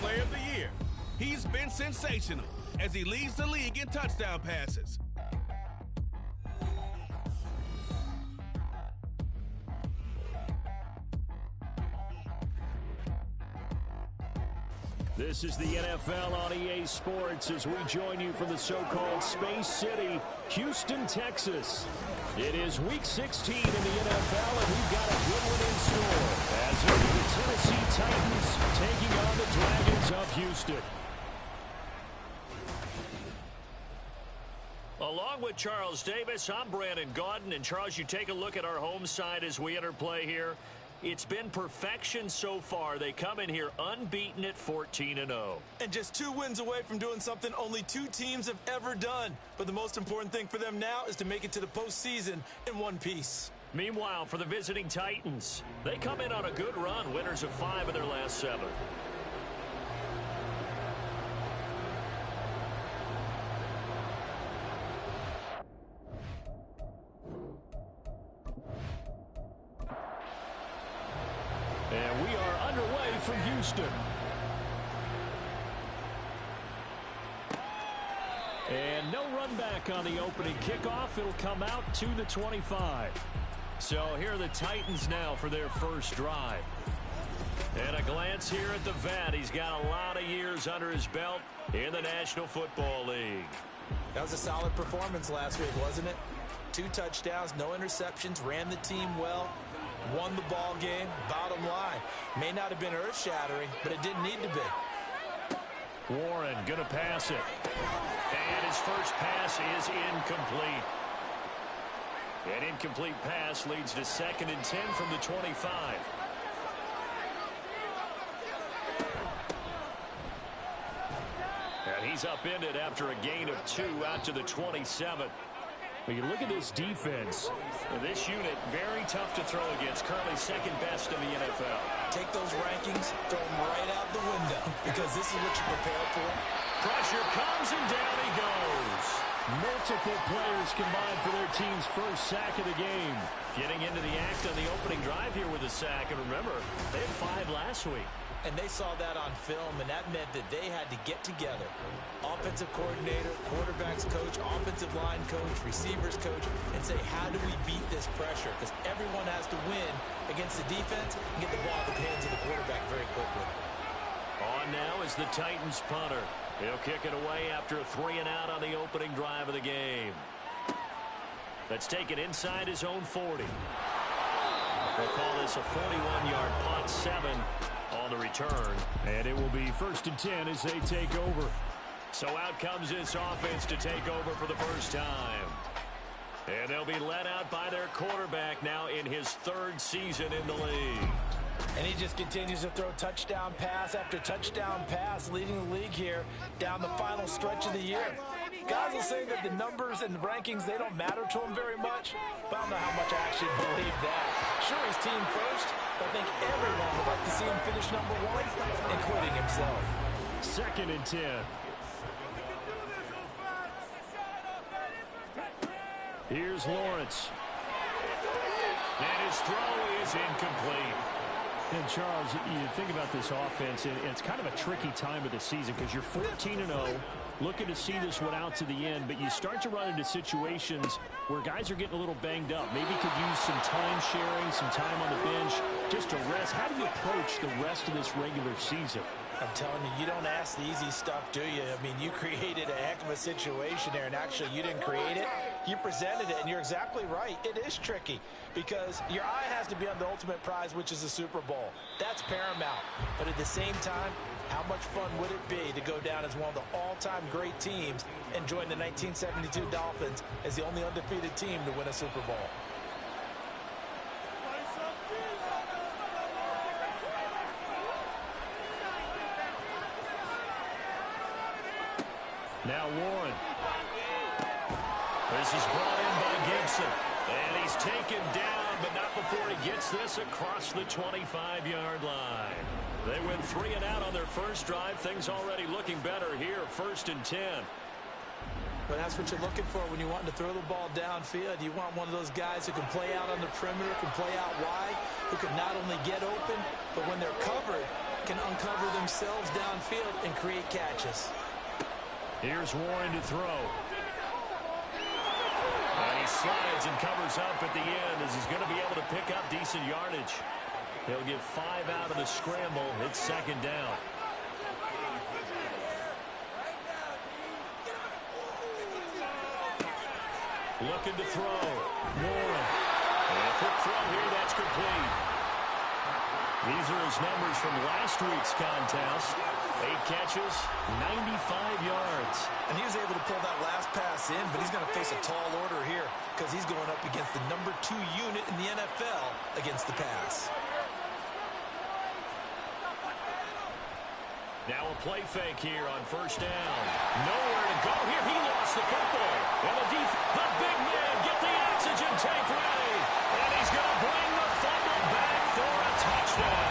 Player of the Year. He's been sensational as he leads the league in touchdown passes. This is the NFL on EA Sports as we join you from the so-called Space City, Houston, Texas. It is Week 16 in the NFL, and we've got a good one in store as are the Tennessee Titans taking on the Dragons of Houston. Along with Charles Davis, I'm Brandon Gaudin, and Charles, you take a look at our home side as we enter play here. It's been perfection so far. They come in here unbeaten at 14-0. And just 2 wins away from doing something only 2 teams have ever done. But the most important thing for them now is to make it to the postseason in one piece. Meanwhile, for the visiting Titans, they come in on a good run, winners of 5 of their last 7. And we are underway from Houston. And no run back on the opening kickoff. It'll come out to the 25. So here are the Titans now for their first drive. And a glance here at the vet. He's got a lot of years under his belt in the National Football League. That was a solid performance last week, wasn't it? 2 touchdowns, no interceptions, ran the team well. Won the ball game. Bottom line, may not have been earth-shattering, but it didn't need to be. Warren going to pass it. And his first pass is incomplete. An incomplete pass leads to 2nd and 10 from the 25. And he's upended after a gain of 2 out to the 27. When you look at this defense, this unit, very tough to throw against, currently 2nd best in the NFL. Take those rankings, throw them right out the window, because this is what you prepare for. Pressure comes, and down he goes. Multiple players combined for their team's first sack of the game. Getting into the act on the opening drive here with a sack, and remember, they had 5 last week. And they saw that on film, and that meant that they had to get together. Offensive coordinator, quarterbacks coach, offensive line coach, receivers coach, and say, how do we beat this pressure? Because everyone has to win against the defense and get the ball in the hands of the quarterback very quickly. On now is the Titans punter. He'll kick it away after a 3-and-out on the opening drive of the game. Let's take it inside his own 40. We'll call this a 41-yard punt, 7 on the return. And it will be 1st and 10 as they take over. So out comes this offense to take over for the first time. And they'll be led out by their quarterback now in his 3rd season in the league. And he just continues to throw touchdown pass after touchdown pass, leading the league here down the final stretch of the year. Guys will say that the numbers and the rankings, they don't matter to him very much, but I don't know how much I actually believe that. Sure, he's team first, but I think everyone would like to see him finish number 1, including himself. 2nd and 10. Here's Lawrence. And his throw is incomplete. And Charles, you think about this offense, and it's kind of a tricky time of the season because you're 14-0, looking to see this one out to the end, but you start to run into situations where guys are getting a little banged up. Maybe could use some time sharing, some time on the bench, just to rest. How do you approach the rest of this regular season? I'm telling you, you don't ask the easy stuff, do you? I mean, you created a heck of a situation there, and actually you didn't create it. You presented it, and you're exactly right. It is tricky because your eye has to be on the ultimate prize, which is the Super Bowl. That's paramount. But at the same time, how much fun would it be to go down as one of the all-time great teams and join the 1972 Dolphins as the only undefeated team to win a Super Bowl? Now Warren. This is brought in by Gibson. And he's taken down, but not before he gets this across the 25-yard line. They went 3-and-out on their first drive. Things already looking better here. 1st and 10. But that's what you're looking for when you want to throw the ball downfield. You want one of those guys who can play out on the perimeter, can play out wide, who can not only get open, but when they're covered, can uncover themselves downfield and create catches. Here's Warren to throw. And he slides and covers up at the end as he's going to be able to pick up decent yardage. He'll get 5 out of the scramble. It's second down. Looking to throw. Warren. And a quick throw here. That's complete. These are his numbers from last week's contest. 8 catches, 95 yards. And he was able to pull that last pass in, but he's going to face a tall order here because he's going up against the number 2 unit in the NFL against the pass. Now a play fake here on first down. Nowhere to go here. He lost the football. And the big man, get the oxygen tank ready. And he's going to bring the fumble back for a touchdown.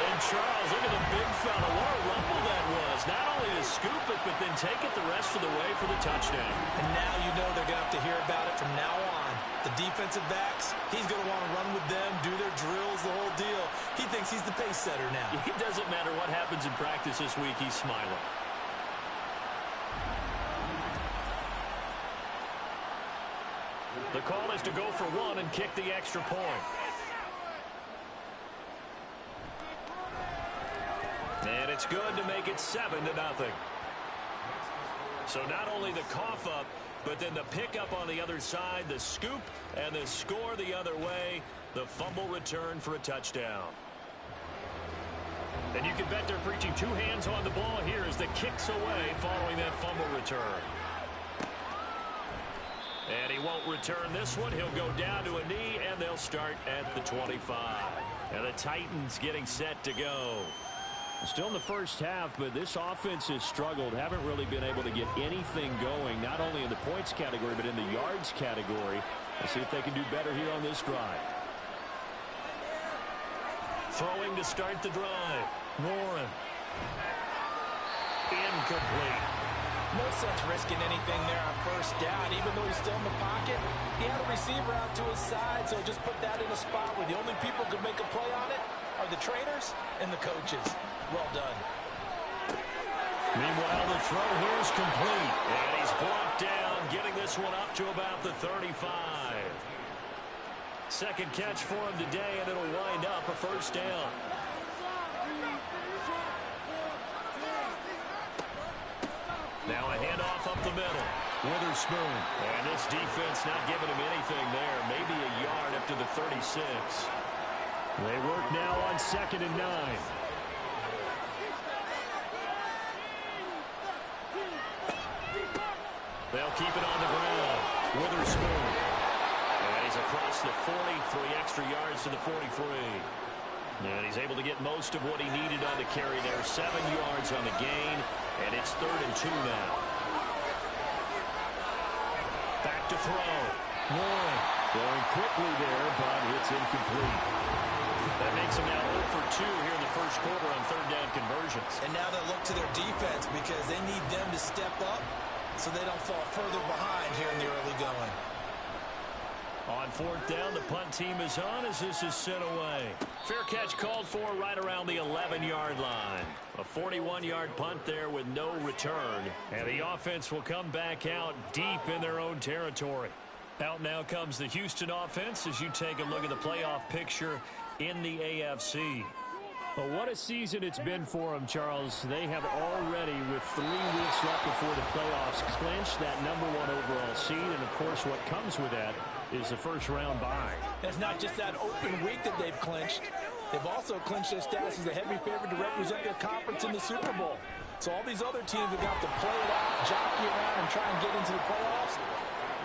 And Charles, look at the big fella. What a rumble that was. Not only to scoop it, but then take it the rest of the way for the touchdown. And now you know they're going to have to hear about it from now on. The defensive backs, he's going to want to run with them, do their drills, the whole deal. He thinks he's the pace setter now. It doesn't matter what happens in practice this week, he's smiling. The call is to go for 1 and kick the extra point. And it's good to make it 7-0. So not only the cough up, but then the pickup on the other side, the scoop, and the score the other way, the fumble return for a touchdown. And you can bet they're preaching 2 hands on the ball here as the kicks away following that fumble return. And he won't return this one. He'll go down to a knee, and they'll start at the 25. And the Titans getting set to go. Still in the first half, but this offense has struggled. Haven't really been able to get anything going, not only in the points category, but in the yards category. Let's see if they can do better here on this drive. Throwing to start the drive. Warren. Incomplete. No sense risking anything there on first down, even though he's still in the pocket. He had a receiver out to his side, so just put that in a spot where the only people who can make a play on it are the trainers and the coaches. Well done. Meanwhile, the throw here is complete. And he's brought down, getting this one up to about the 35. Second catch for him today, and it'll wind up a first down. Now a handoff up the middle. Witherspoon. And this defense not giving him anything there. Maybe a yard up to the 36. They work now on 2nd and 9. They'll keep it on the ground. Witherspoon. And he's across the 40, 3 extra yards to the 43. And he's able to get most of what he needed on the carry there. 7 yards on the gain, and it's 3rd and 2 now. Back to throw. Warren going quickly there, but it's incomplete. That makes him now 0 for 2 here in the first quarter on 3rd down conversions. And now they look to their defense because they need them to step up so they don't fall further behind here in the early going. On 4th down, the punt team is on as this is sent away. Fair catch called for right around the 11-yard line. A 41-yard punt there with no return. And the offense will come back out deep in their own territory. Out now comes the Houston offense as you take a look at the playoff picture in the AFC. Well, what a season it's been for them, Charles. They have already, with 3 weeks left before the playoffs, clinched that #1 overall seed. And, of course, what comes with that is the first-round bye. It's not just that open week that they've clinched. They've also clinched their status as a heavy favorite to represent their conference in the Super Bowl. So all these other teams are going to have to play it out, jockey around, and try and get into the playoffs.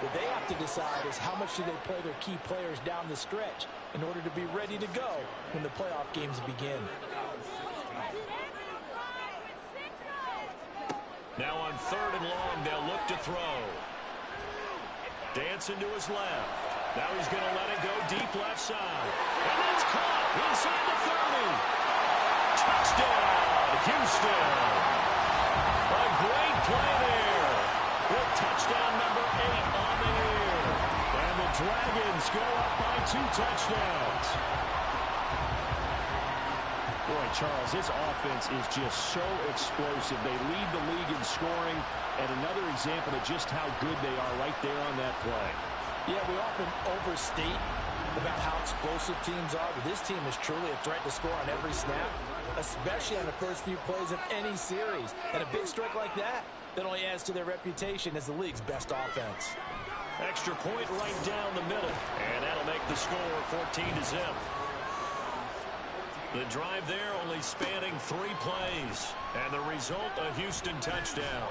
What they have to decide is how much do they play their key players down the stretch in order to be ready to go when the playoff games begin. Now on 3rd and long, they'll look to throw. Dancing to his left. Now he's going to let it go deep left side. And that's caught inside the 30. Touchdown, Houston. A great play there. With touchdown number 8 on the year. And the Dragons go up by 2 touchdowns. point, Charles, this offense is just so explosive. They lead the league in scoring, and another example of just how good they are right there on that play. Yeah, we often overstate about how explosive teams are, but this team is truly a threat to score on every snap, especially on the first few plays of any series. And a big strike like that only adds to their reputation as the league's best offense. Extra point right down the middle, and that'll make the score 14-0. The drive there only spanning 3 plays, and the result, a Houston touchdown.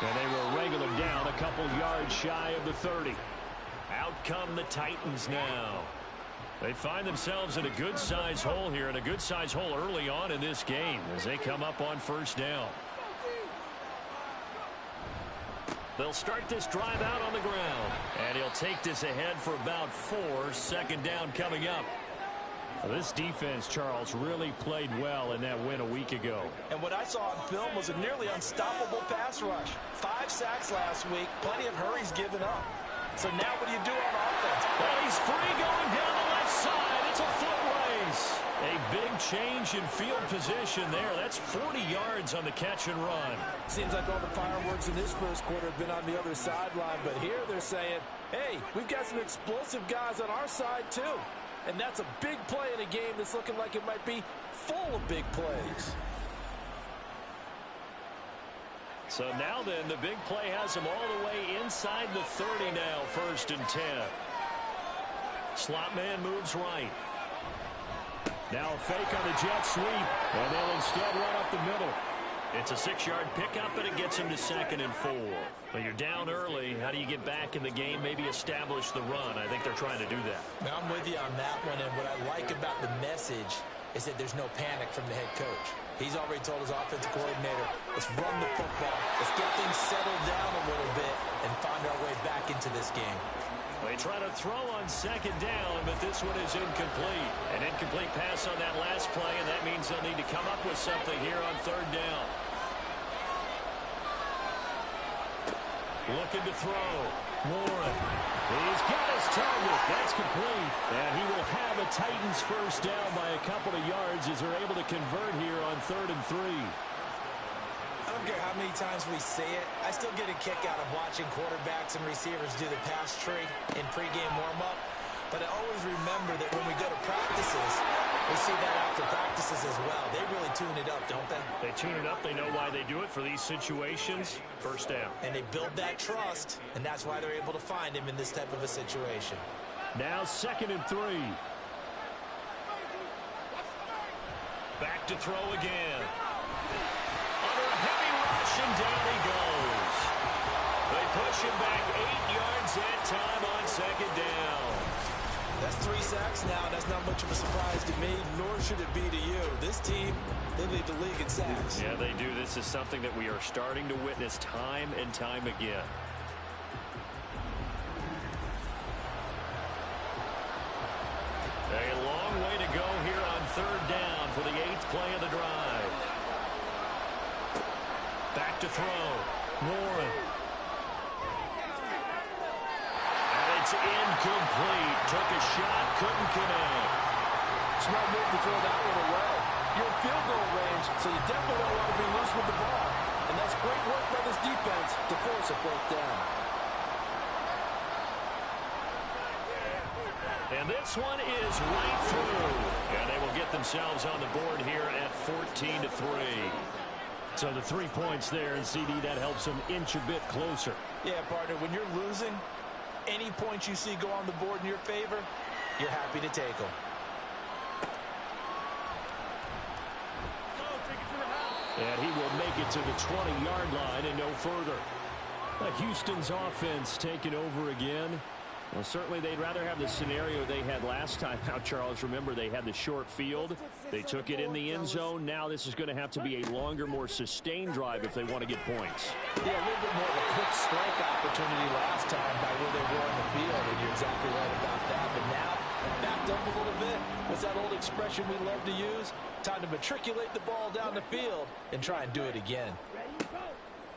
And they will wrangle them down a couple yards shy of the 30. Out come the Titans now. They find themselves in a good-sized hole here, and a good-sized hole early on in this game as they come up on first down. They'll start this drive out on the ground, and he'll take this ahead for about 4. Second down coming up. This defense, Charles, really played well in that win a week ago. And what I saw on film was a nearly unstoppable pass rush. 5 sacks last week, plenty of hurries given up. So now what do you do on offense? Well, he's free going down the left side. It's a foot race. A big change in field position there. That's 40 yards on the catch and run. Seems like all the fireworks in this first quarter have been on the other sideline, but here they're saying, hey, we've got some explosive guys on our side too. And that's a big play in a game that's looking like it might be full of big plays. So now then, the big play has them all the way inside the 30 now, 1st and 10. Slot man moves right. Now a fake on the jet sweep, and they'll instead run up the middle. It's a 6-yard pickup, and it gets him to 2nd and 4. But you're down early. How do you get back in the game, maybe establish the run? I think they're trying to do that. Now, I'm with you on that one, and what I like about the message is that there's no panic from the head coach. He's already told his offensive coordinator, let's run the football, let's get things settled down a little bit, and find our way back into this game. They try to throw on 2nd down, but this one is incomplete. An incomplete pass on that last play, and that means they'll need to come up with something here on 3rd down. Looking to throw. Warren. He's got his target. That's complete. And he will have a Titans first down by a couple of yards as they're able to convert here on 3rd and 3. I don't care how many times we say it, I still get a kick out of watching quarterbacks and receivers do the pass tree in pregame warm-up. But I always remember that when we go to practices, we see that after practices as well. They really tune it up, don't they? They tune it up. They know why they do it for these situations. First down. And they build that trust, and that's why they're able to find him in this type of a situation. Now 2nd and 3. Back to throw again. Under a heavy rush, and down he goes. They push him back 8 yards that time on 2nd down. That's 3 sacks now. That's not much of a surprise to me, nor should it be to you. This team, they lead the league in sacks. Yeah, they do. This is something that we are starting to witness time and time again. A long way to go here on 3rd down for the 8th play of the drive. Back to throw. Warren. It's incomplete. Took a shot, couldn't connect. Smart move to throw that one away. You're in field goal range, so you definitely don't want to be loose with the ball. And that's great work by this defense to force a fourth down. And this one is right through. And they will get themselves on the board here at 14-3. So the 3 points there, and CD, that helps them inch a bit closer. Yeah, partner, when you're losing, any points you see go on the board in your favor, you're happy to take them. And he will make it to the 20-yard line and no further. Houston's offense taking over again. Well, certainly they'd rather have the scenario they had last time out, Charles. Remember, they had the short field. They took it in the end zone. Now this is going to have to be a longer, more sustained drive if they want to get points. Yeah, a little bit more of a quick strike opportunity last time by where they were on the field, and you're exactly right about that. But now, backed up a little bit. What's that old expression we love to use? Time to matriculate the ball down the field and try and do it again.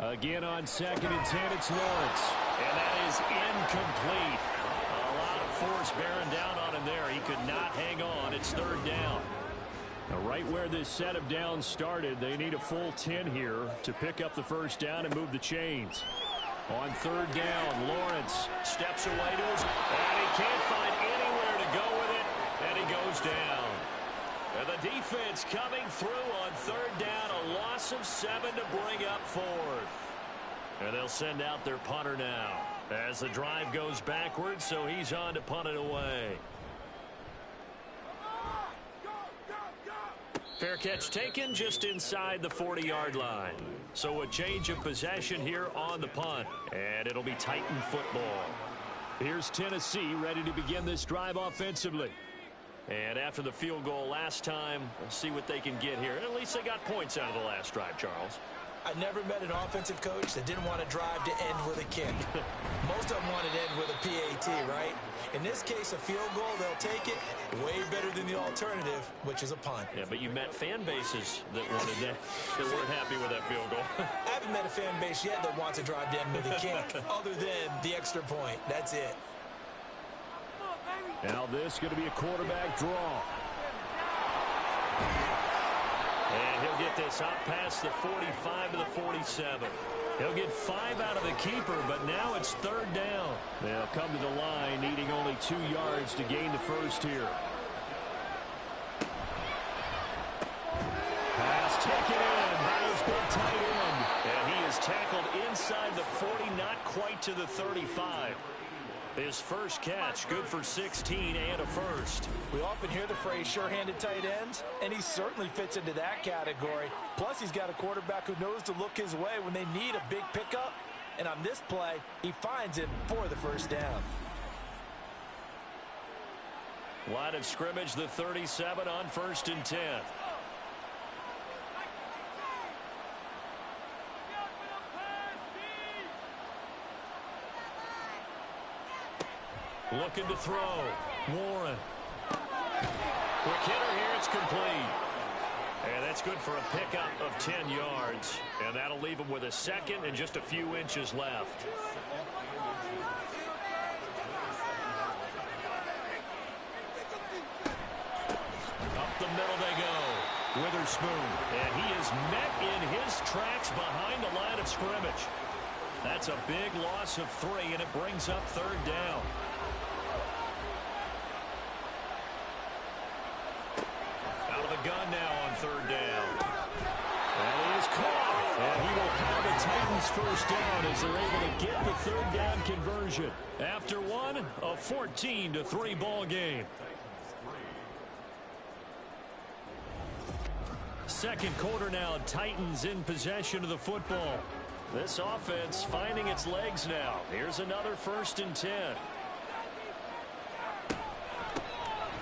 Again on 2nd and 10, it's Lawrence. And that is incomplete. A lot of force bearing down on him there. He could not hang on. It's 3rd down. Now, right where this set of downs started, they need a full 10 here to pick up the first down and move the chains. On third down, Lawrence steps away to his, and he can't find anywhere to go with it, and he goes down. And the defense coming through on third down, a loss of 7 to bring up fourth. And they'll send out their punter now as the drive goes backwards, so he's on to punt it away. Fair catch taken just inside the 40-yard line. So a change of possession here on the punt, and it'll be Titan football. Here's Tennessee ready to begin this drive offensively. And after the field goal last time, we'll see what they can get here. And at least they got points out of the last drive, Charles. I never met an offensive coach that didn't want to drive to end with a kick. Most of them wanted to end with a PAT, right? In this case, a field goal, they'll take it. Way better than the alternative, which is a punt. Yeah, but you met fan bases that wanted that, that weren't happy with that field goal. I haven't met a fan base yet that wants to drive to end with a kick, other than the extra point. That's it. Now this is going to be a quarterback draw. And he'll get this out past the 45 to the 47. He'll get 5 out of the keeper, but now it's third down. They'll come to the line needing only 2 yards to gain the first here. Pass taken in by his big tight end. And he is tackled inside the 40, not quite to the 35. His first catch, good for 16 and a first. We often hear the phrase sure-handed tight ends, and he certainly fits into that category. Plus, he's got a quarterback who knows to look his way when they need a big pickup. And on this play, he finds it for the first down. Line of scrimmage, the 37 on 1st and 10. Looking to throw. Warren. Quick hitter here. It's complete. And that's good for a pickup of 10 yards. And that'll leave him with a second and just a few inches left. Up the middle they go. Witherspoon. And he is met in his tracks behind the line of scrimmage. That's a big loss of 3, and it brings up third down. Gun now on third down. And he is caught. And he will have the Titans first down as they're able to get the third down conversion. After one, a 14-3 ball game. Second quarter now, Titans in possession of the football. This offense finding its legs now. Here's another 1st and 10.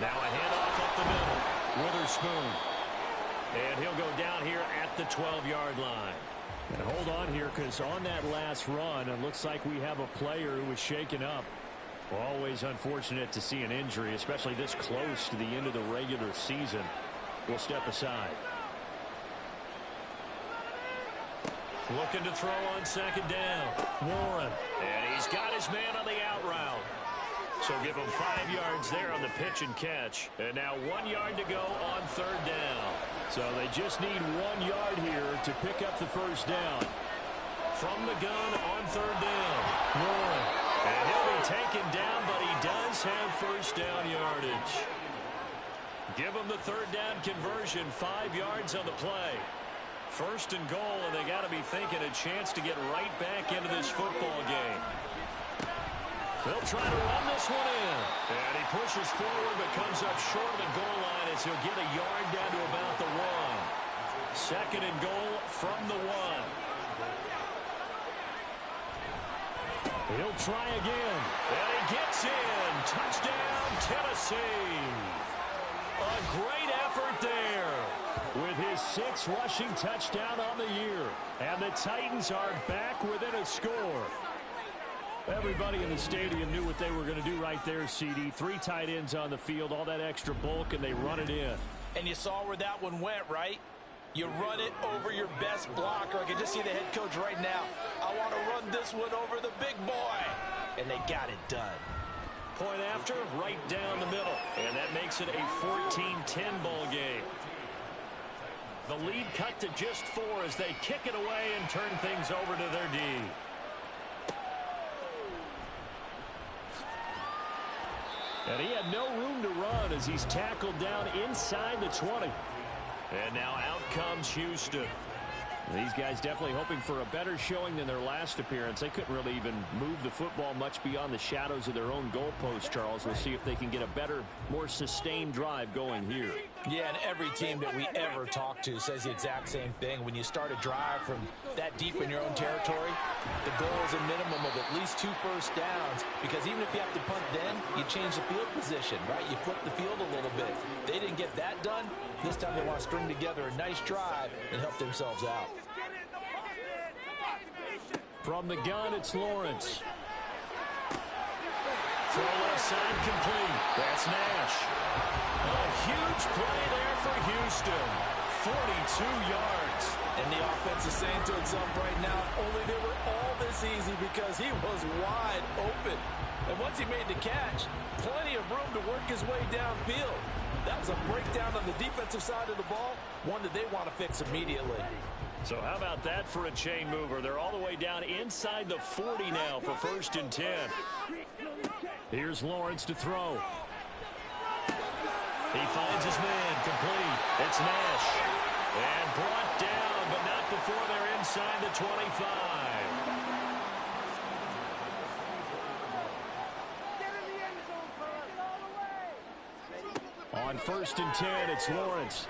Now a handoff up the middle. Witherspoon. And he'll go down here at the 12-yard line. And hold on here, because on that last run, it looks like we have a player who was shaken up. Always unfortunate to see an injury, especially this close to the end of the regular season. We'll step aside. Looking to throw on second down. Warren. And he's got his man on the out route. So give him 5 yards there on the pitch and catch. And now 1 yard to go on third down. So they just need 1 yard here to pick up the first down. From the gun on third down. Warren. And he'll be taken down, but he does have first down yardage. Give him the third down conversion, 5 yards on the play. 1st and goal, and they got to be thinking a chance to get right back into this football game. They'll try to run this one in. And he pushes forward but comes up short of the goal line as he'll get a yard down to about the 1. 2nd and goal from the 1. He'll try again. And he gets in. Touchdown, Tennessee. A great effort there with his 6th rushing touchdown on the year. And the Titans are back within a score. Everybody in the stadium knew what they were going to do right there, CD. 3 tight ends on the field, all that extra bulk, and they run it in. And you saw where that one went, right? You run it over your best blocker. I can just see the head coach right now. I want to run this one over the big boy. And they got it done. Point after, right down the middle. And that makes it a 14-10 ball game. The lead cut to just 4 as they kick it away and turn things over to their D. And he had no room to run as he's tackled down inside the 20. And now out comes Houston. These guys definitely hoping for a better showing than their last appearance. They couldn't really even move the football much beyond the shadows of their own goalpost, Charles. We'll see if they can get a better, more sustained drive going here. Yeah, and every team that we ever talk to says the exact same thing. When you start a drive from that deep in your own territory, the goal is a minimum of at least 2 first downs, because even if you have to punt then, you change the field position, right? You flip the field a little bit. They didn't get that done. This time they want to string together a nice drive and help themselves out. From the gun, it's Lawrence. Throw left side complete. That's Nash. A huge play there for Houston. 42 yards. And the offense is saying to itself right now, only they were all this easy because he was wide open. And once he made the catch, plenty of room to work his way downfield. That was a breakdown on the defensive side of the ball, one that they want to fix immediately. So how about that for a chain mover? They're all the way down inside the 40 now for 1st and 10. Here's Lawrence to throw. He finds his man, complete. It's Nash. And brought down, but not before they're inside the 25. On 1st and 10, it's Lawrence.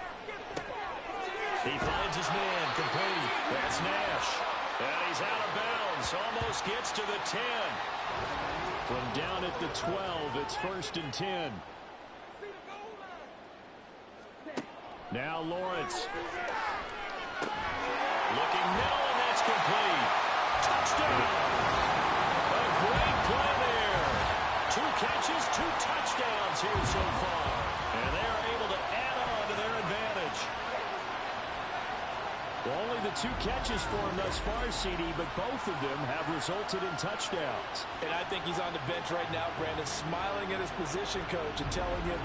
He finds his man, complete. That's Nash. And he's out of bounds. Almost gets to the 10. From down at the 12, it's 1st and 10. Now Lawrence. Looking middle, and that's complete. Touchdown. A great play there. 2 catches, 2 touchdowns here so far. And they are able to add on to their advantage. Well, only the 2 catches for him thus far, CD, but both of them have resulted in touchdowns. And I think he's on the bench right now, Brandon, smiling at his position coach and telling him,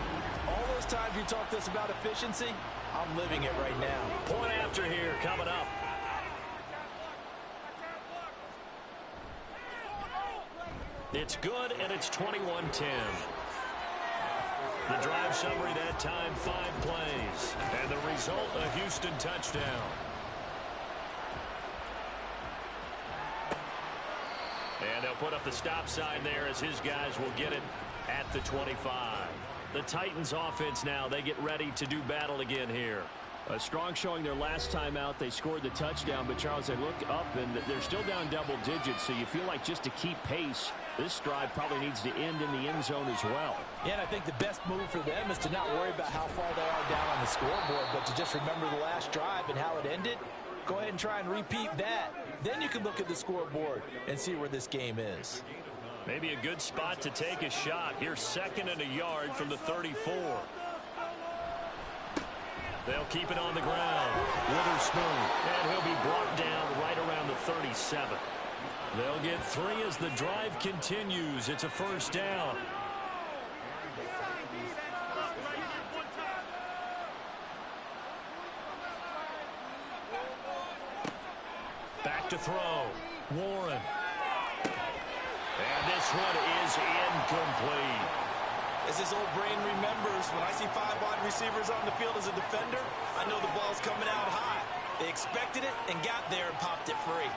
all those times you talked to us about efficiency, I'm living it right now. Point after here coming up. It's good, and it's 21-10. The drive summary that time, 5 plays. And the result, a Houston touchdown. And they'll put up the stop sign there as his guys will get it at the 25. The Titans offense now, they get ready to do battle again here. A strong showing their last time out. They scored the touchdown, but Charles, they look up and they're still down double digits, so you feel like just to keep pace, this drive probably needs to end in the end zone as well. Yeah, and I think the best move for them is to not worry about how far they are down on the scoreboard, but to just remember the last drive and how it ended. Go ahead and try and repeat that. Then you can look at the scoreboard and see where this game is. Maybe a good spot to take a shot. Here's 2nd and a yard from the 34. They'll keep it on the ground. Witherspoon, and he'll be brought down right around the 37. They'll get 3 as the drive continues. It's a 1st down. Back to throw. Warren. And this one is incomplete. As his old brain remembers, when I see 5 wide receivers on the field as a defender, I know the ball's coming out high. They expected it and got there and popped it free.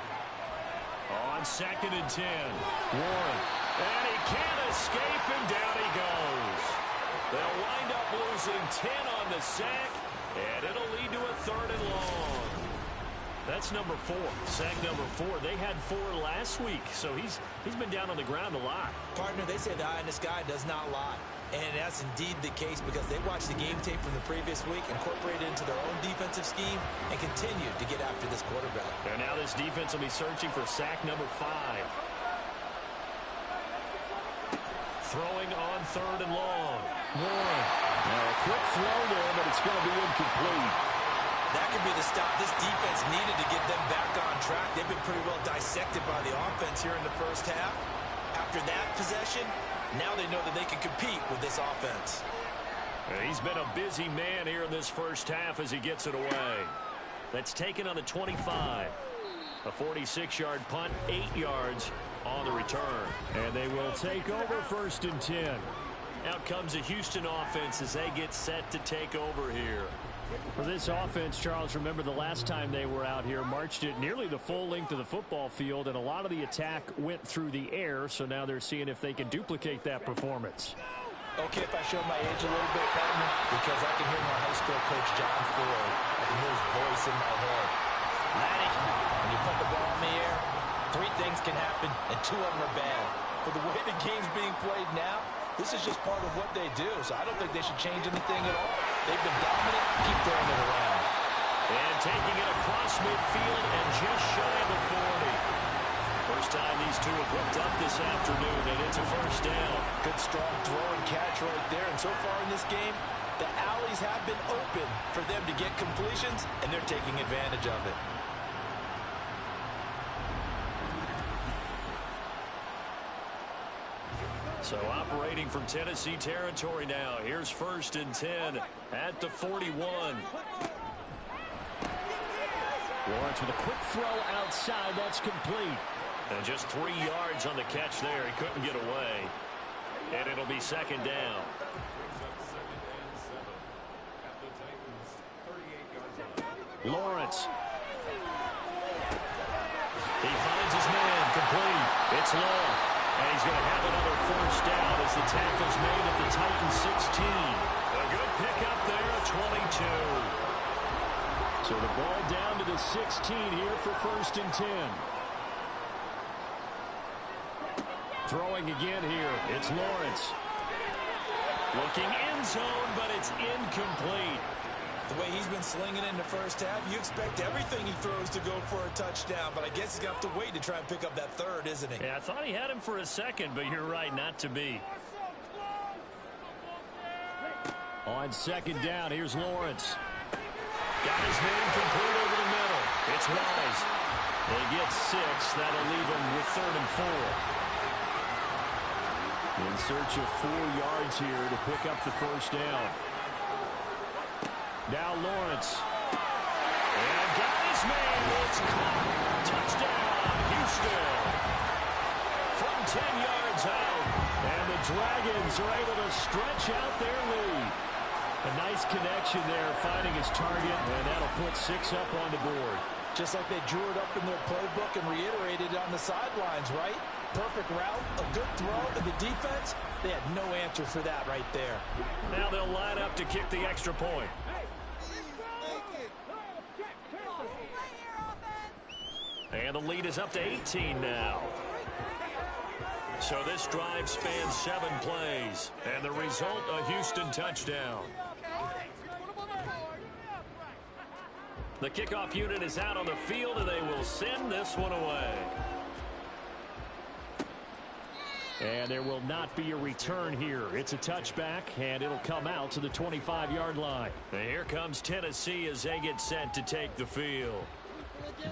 On 2nd and 10, Warren. And he can't escape, and down he goes. They'll wind up losing 10 on the sack, and it'll lead to a 3rd and long. That's number 4, sack number 4. They had 4 last week, so he's been down on the ground a lot. Partner, they say the eye in the sky does not lie. And that's indeed the case because they watched the game tape from the previous week, incorporated it into their own defensive scheme, and continued to get after this quarterback. And now this defense will be searching for sack number 5. Throwing on 3rd and long. Warren. Now a quick throw there, but it's going to be incomplete. That could be the stop this defense needed to get them back on track. They've been pretty well dissected by the offense here in the 1st half. After that possession, now they know that they can compete with this offense. He's been a busy man here in this first half as he gets it away. That's taken on the 25. A 46-yard punt, 8 yards on the return. And they will take over 1st and 10. Out comes the Houston offense as they get set to take over here. For this offense, Charles, remember the last time they were out here, marched it nearly the full length of the football field, and a lot of the attack went through the air, so now they're seeing if they can duplicate that performance. Okay, if I show my age a little bit, partner, because I can hear my high school coach, John Ford. I can hear his voice in my head. Laddie, when you put the ball in the air, 3 things can happen, and 2 of them are bad. For the way the game's being played now, this is just part of what they do, so I don't think they should change anything at all. They've been dominant. Keep throwing it around. And taking it across midfield and just shy of the 40. First time these two have hooked up this afternoon, and it's a first down. Good strong throw and catch right there. And so far in this game, the alleys have been open for them to get completions, and they're taking advantage of it. So operating from Tennessee territory now. Here's 1st and 10 at the 41. Lawrence with a quick throw outside. That's complete. And just 3 yards on the catch there. He couldn't get away. And it'll be 2nd down. Lawrence. He finds his man complete. It's long. And he's going to have another first down as the tackle's made at the Titans 16. A good pickup there at 22. So the ball down to the 16 here for 1st and 10. Throwing again here. It's Lawrence. Looking end zone, but it's incomplete. The way he's been slinging in the first half, you expect everything he throws to go for a touchdown, but I guess he's going to have to wait to try and pick up that 3rd, isn't he? Yeah, I thought he had him for a second, but you're right, not to be. On 2nd down, here's Lawrence. Got his man complete over the middle. It's Wise. They get 6. That'll leave him with 3rd and 4. In search of 4 yards here to pick up the first down. Now Lawrence. And got his man. It's caught. Touchdown, Houston. From 10 yards out. And the Dragons are able to stretch out their lead. A nice connection there, finding his target, and that'll put 6 up on the board. Just like they drew it up in their playbook and reiterated it on the sidelines, right? Perfect route, a good throw, and the defense, they had no answer for that right there. Now they'll line up to kick the extra point. And the lead is up to 18 now. So this drive spans 7 plays. And the result, a Houston touchdown. The kickoff unit is out on the field, and they will send this one away. And there will not be a return here. It's a touchback, and it'll come out to the 25-yard line. And here comes Tennessee as they get set to take the field.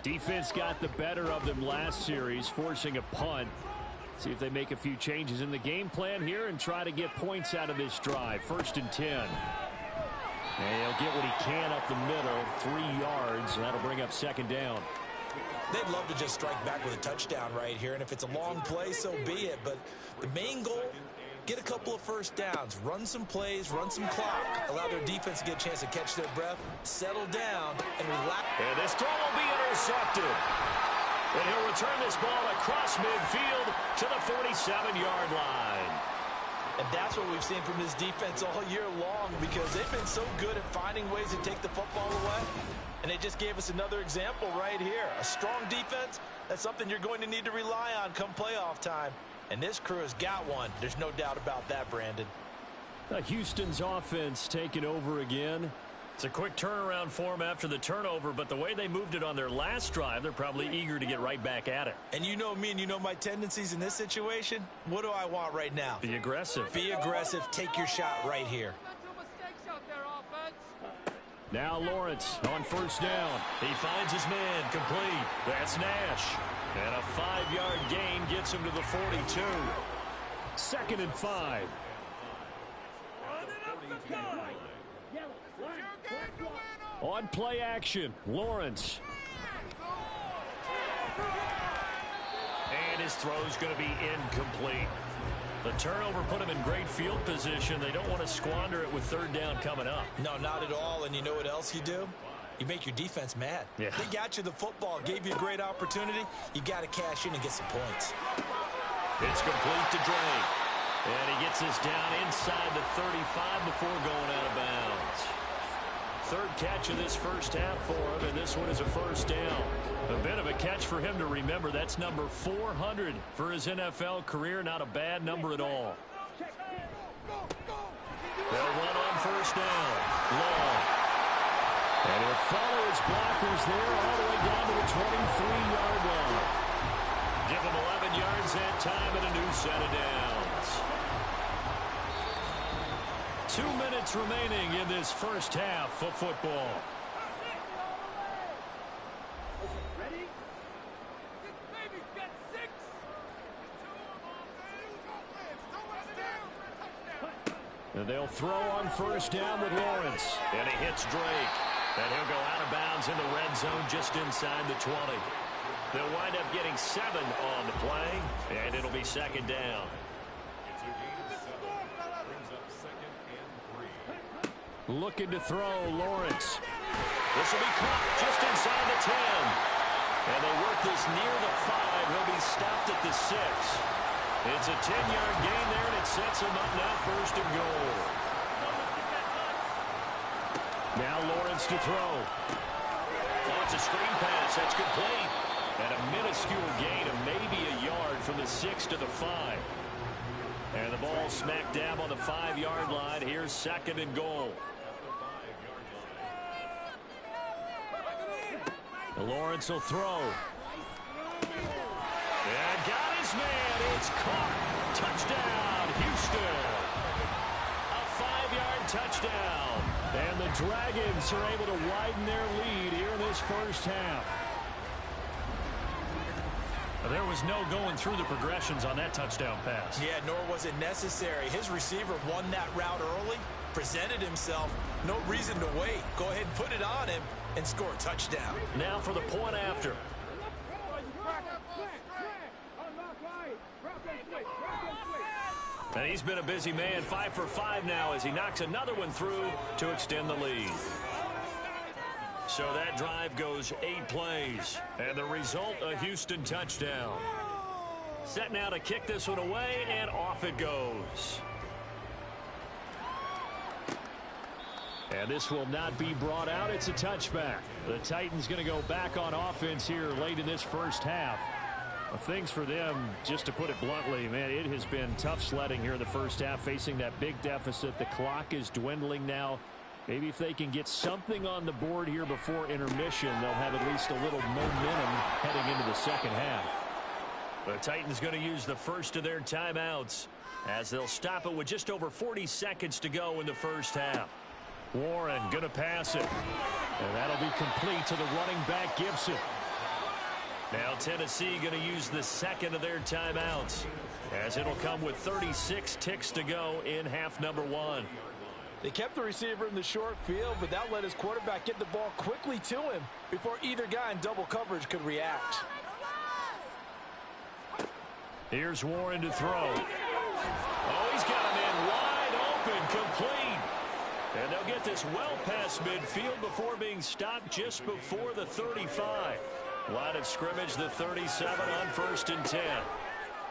Defense got the better of them last series, forcing a punt. See if they make a few changes in the game plan here and try to get points out of this drive. 1st and 10. And he'll get what he can up the middle, 3 yards, and that'll bring up 2nd down. They'd love to just strike back with a touchdown right here, and if it's a long play, so be it. But the main goal, get a couple of first downs, run some plays, run some clock, allow their defense to get a chance to catch their breath, settle down, and relax. And this throw will be intercepted. And he'll return this ball across midfield to the 47-yard line. And that's what we've seen from this defense all year long, because they've been so good at finding ways to take the football away. And they just gave us another example right here. A strong defense, that's something you're going to need to rely on come playoff time. And this crew has got one. There's no doubt about that, Brandon. Houston's offense taking over again. It's a quick turnaround for them after the turnover, but the way they moved it on their last drive, they're probably eager to get right back at it. And you know me and you know my tendencies in this situation. What do I want right now? Be aggressive. Be aggressive. Take your shot right here. Now Lawrence on 1st down. He finds his man complete. That's Nash. And a 5-yard gain gets him to the 42. 2nd and 5. On play action, Lawrence. And his throw's going to be incomplete. The turnover put him in great field position. They don't want to squander it with third down coming up. No, not at all. And you know what else you do? You make your defense mad. Yeah. They got you the football, gave you a great opportunity. You got to cash in and get some points. It's complete to Drake. And he gets this down inside the 35 before going out of bounds. Third catch of this first half for him, and this one is a first down. A bit of a catch for him to remember. That's number 400 for his NFL career. Not a bad number at all. They'll run on first down. Long. And he'll follow his blockers there all the way down to the 23-yard line. Give him 11 yards that time and a new set of downs. 2 minutes remaining in this first half of football. And they'll throw on first down with Lawrence. And he hits Drake. And he'll go out of bounds in the red zone just inside the 20. They'll wind up getting 7 on the play, and it'll be second down. Looking to throw, Lawrence. This will be caught just inside the 10. And they work this near the 5. He'll be stopped at the 6. It's a 10-yard gain there, and it sets him up now first and goal. Now Lawrence to throw. Oh, it's a screen pass. That's complete. And a minuscule gain of maybe a yard from the 6 to the 5. And the ball smack dab on the 5-yard line. Here's second and goal. Lawrence will throw. And got his man. It's caught. Touchdown, Houston. A 5-yard touchdown. And the Dragons are able to widen their lead here in this first half. There was no going through the progressions on that touchdown pass. Yeah, nor was it necessary. His receiver won that route early, presented himself. No reason to wait. Go ahead and put it on him and score a touchdown. Now for the point after. And he's been a busy man, 5 for 5 now as he knocks another one through to extend the lead. So that drive goes 8 plays, and the result, a Houston touchdown. Set now to kick this one away, and off it goes. And this will not be brought out. It's a touchback. The Titans going to go back on offense here late in this first half. Things for them, just to put it bluntly, man, it has been tough sledding here in the first half, facing that big deficit. The clock is dwindling now. Maybe if they can get something on the board here before intermission, they'll have at least a little momentum heading into the second half. The Titans going to use the first of their timeouts as they'll stop it with just over 40 seconds to go in the first half. Warren going to pass it. And that'll be complete to the running back, Gibson. Now Tennessee going to use the second of their timeouts as it'll come with 36 ticks to go in half number 1. They kept the receiver in the short field, but that let his quarterback get the ball quickly to him before either guy in double coverage could react. Here's Warren to throw. Oh, he's got him in wide open, complete. And they'll get this well past midfield before being stopped just before the 35. Line of scrimmage, the 37 on 1st and 10.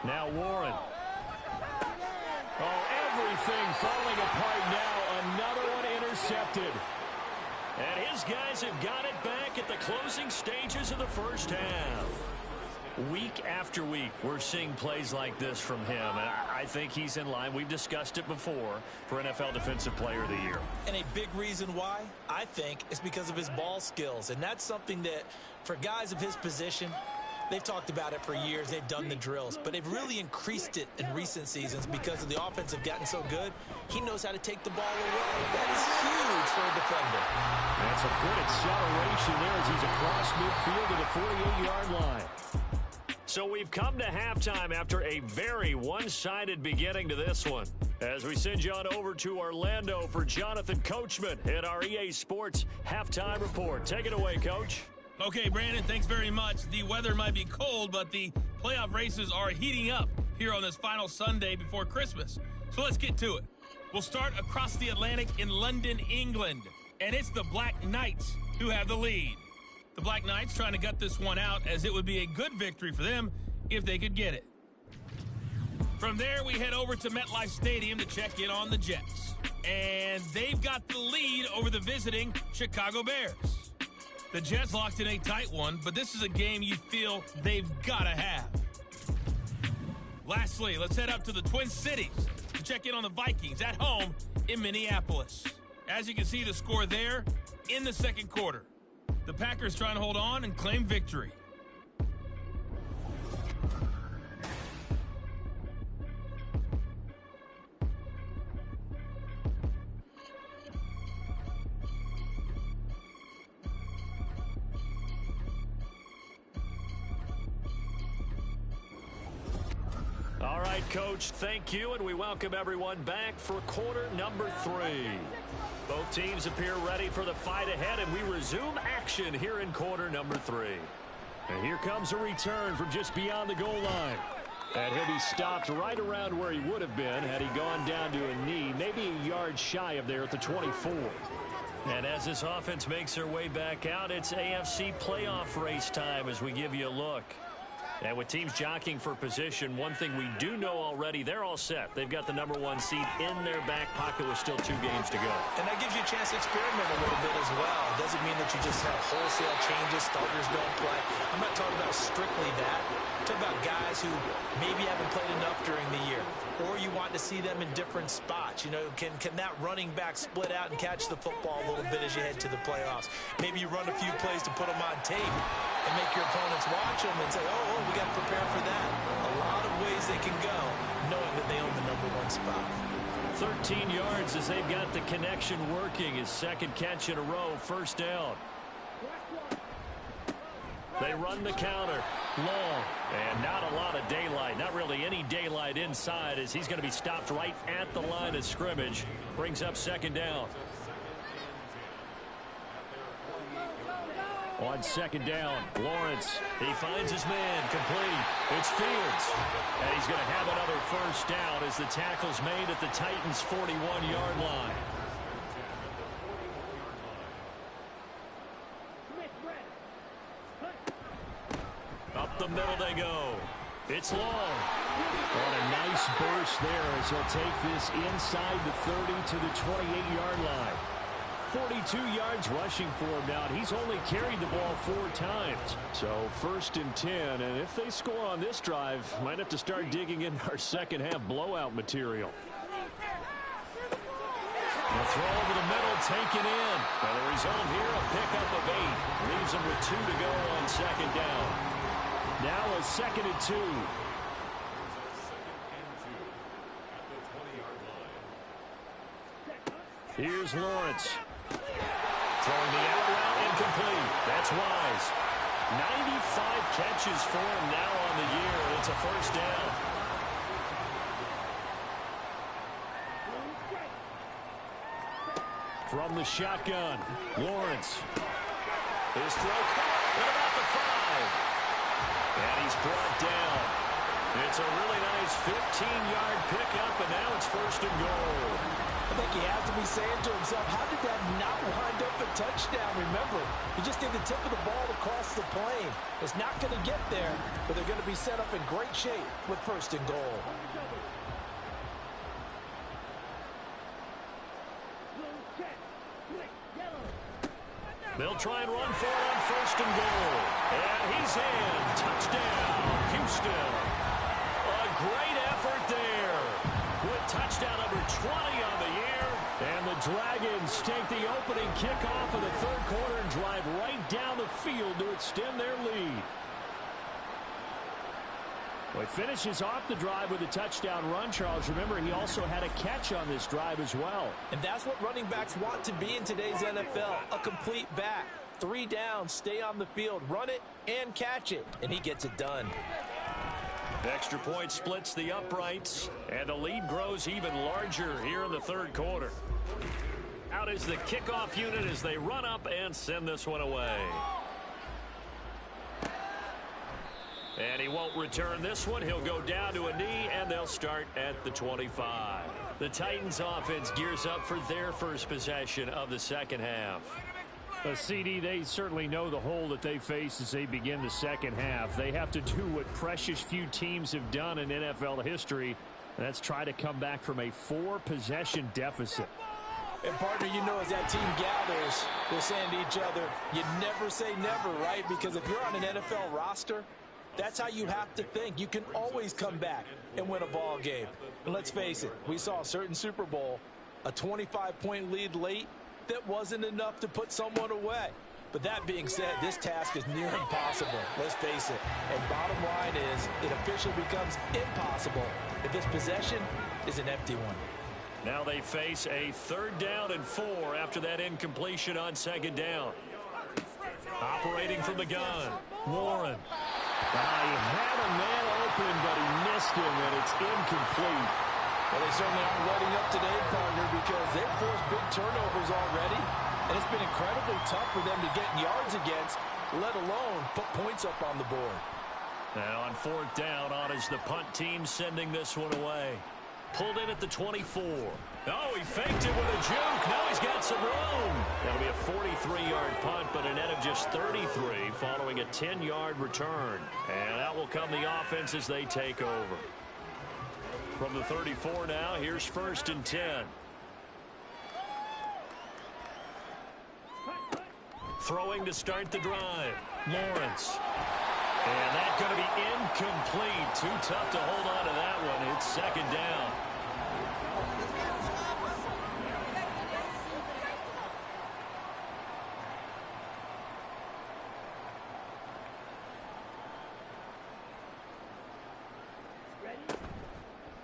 Now Warren. Oh, everything falling apart now. Another one intercepted. And his guys have got it back at the closing stages of the first half. Week after week, we're seeing plays like this from him. And I think he's in line. We've discussed it before for NFL Defensive Player of the Year. And a big reason why, I think, is because of his ball skills. And that's something that, for guys of his position, they've talked about it for years. They've done the drills. But they've really increased it in recent seasons because of the offense have gotten so good. He knows how to take the ball away. That is huge for a defender. That's a good acceleration there as he's across midfield to the 48-yard line. So we've come to halftime after a very one-sided beginning to this one. As we send you on over to Orlando for Jonathan Coachman in our EA Sports Halftime Report. Take it away, Coach. Okay, Brandon, thanks very much. The weather might be cold, but the playoff races are heating up here on this final Sunday before Christmas. So let's get to it. We'll start across the Atlantic in London, England. And it's the Black Knights who have the lead. The Black Knights trying to gut this one out, as it would be a good victory for them if they could get it. From there, we head over to MetLife Stadium to check in on the Jets. And they've got the lead over the visiting Chicago Bears. The Jets locked in a tight one, but this is a game you feel they've got to have. Lastly, let's head up to the Twin Cities to check in on the Vikings at home in Minneapolis. As you can see, the score there in the second quarter. The Packers trying to hold on and claim victory. All right, Coach, thank you, and we welcome everyone back for quarter number 3. Both teams appear ready for the fight ahead, and we resume action here in quarter number 3. And here comes a return from just beyond the goal line. And he'll be stopped right around where he would have been had he gone down to a knee, maybe a yard shy of there at the 24. And as this offense makes their way back out, it's AFC playoff race time as we give you a look. And with teams jockeying for position, one thing we do know already, they're all set. They've got the number 1 seed in their back pocket with still 2 games to go. And that gives you a chance to experiment a little bit as well. It doesn't mean that you just have wholesale changes, starters don't play. I'm not talking about strictly that. I'm talking about guys who maybe haven't played enough during the year. Or you want to see them in different spots. You know, can that running back split out and catch the football a little bit as you head to the playoffs? Maybe you run a few plays to put them on tape and make your opponents watch them and say, oh, we got to prepare for that. A lot of ways they can go, knowing that they own the number 1 spot. 13 yards as they've got the connection working. His second catch in a row, first down. They run the counter. Long. And not a lot of daylight. Not really any daylight inside as he's going to be stopped right at the line of scrimmage. Brings up second down. On second down, Lawrence. He finds his man, complete. It's Fields. And he's going to have another first down as the tackle's made at the Titans' 41-yard line. Up the middle they go. It's Long. On a nice burst there as he'll take this inside the 30 to the 28-yard line. 42 yards rushing for him now. He's only carried the ball 4 times. So first and 10, and if they score on this drive, might have to start digging in our second half blowout material. The throw over the middle, taken in. And the result here, a pickup of 8. Leaves them with 2 to go on second down. Now a second and 2. Here's Lawrence. Throwing the out route, incomplete. That's Wise. 95 catches for him now on the year. It's a first down. From the shotgun, Lawrence. His throw caught at about the 5. And he's brought down. It's a really nice 15-yard pickup, and now it's first and goal. I think he has to be saying to himself, how did that not wind up a touchdown? Remember, he just did the tip of the ball across the plane. It's not going to get there, but they're going to be set up in great shape with first and goal. They'll try and run for it on first and goal. And he's in. Touchdown, Houston. A great effort there. With touchdown number 20 on the year. And the Dragons take the opening kickoff of the third quarter and drive right down the field to extend their lead. Well, he finishes off the drive with a touchdown run, Charles. Remember, he also had a catch on this drive as well. And that's what running backs want to be in today's NFL, a complete back. 3 down, stay on the field, run it, and catch it. And he gets it done. Extra point splits the uprights, and the lead grows even larger here in the third quarter. Out is the kickoff unit as they run up and send this one away. And he won't return this one. He'll go down to a knee, and they'll start at the 25. The Titans offense gears up for their first possession of the second half. CD, they certainly know the hole that they face as they begin the second half. They have to do what precious few teams have done in NFL history, and that's try to come back from a 4-possession deficit. And, partner, you know, as that team gathers, they're saying to each other, you never say never, right? Because if you're on an NFL roster, that's how you have to think. You can always come back and win a ball game. And let's face it, we saw a certain Super Bowl, a 25-point lead late, that wasn't enough to put someone away. But that being said, this task is near impossible. Let's face it. And bottom line is, it officially becomes impossible if this possession is an empty one. Now they face a 3rd down and 4 after that incompletion on 2nd down. Operating from the gun, Warren. He had a man open, but he missed him, and it's incomplete. Well, they certainly aren't letting up today, partner, because they've forced big turnovers already, and it's been incredibly tough for them to get yards against, let alone put points up on the board. Now on 4th down, on is the punt team sending this one away. Pulled in at the 24. Oh, he faked it with a juke. Now he's got some room. That'll be a 43-yard punt, but a net of just 33 following a 10-yard return. And out will come the offense as they take over. From the 34 now, here's 1st and 10. Throwing to start the drive, Lawrence. And that's going to be incomplete. Too tough to hold on to that one. It's 2nd down.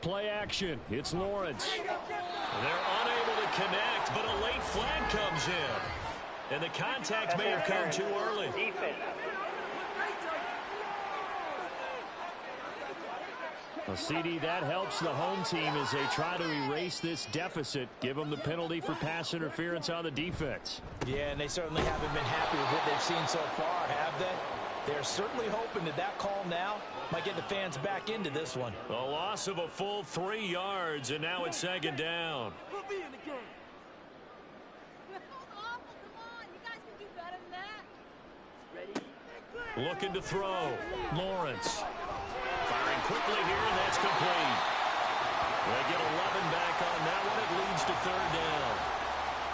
Play action. It's Lawrence. They're unable to connect, but a late flag comes in. And the contact may have come too early. Well, CD, that helps the home team as they try to erase this deficit. Give them the penalty for pass interference on the defense. Yeah, and they certainly haven't been happy with what they've seen so far, have they? They're certainly hoping that that call now might get the fans back into this one. A loss of a full 3 yards, and now it's 2nd down. We'll be in the game. That was awful. Come on. You guys can do better than that. Ready? Looking to throw. Lawrence. Firing quickly here, and that's complete. They get 11 back on that one. It leads to 3rd down.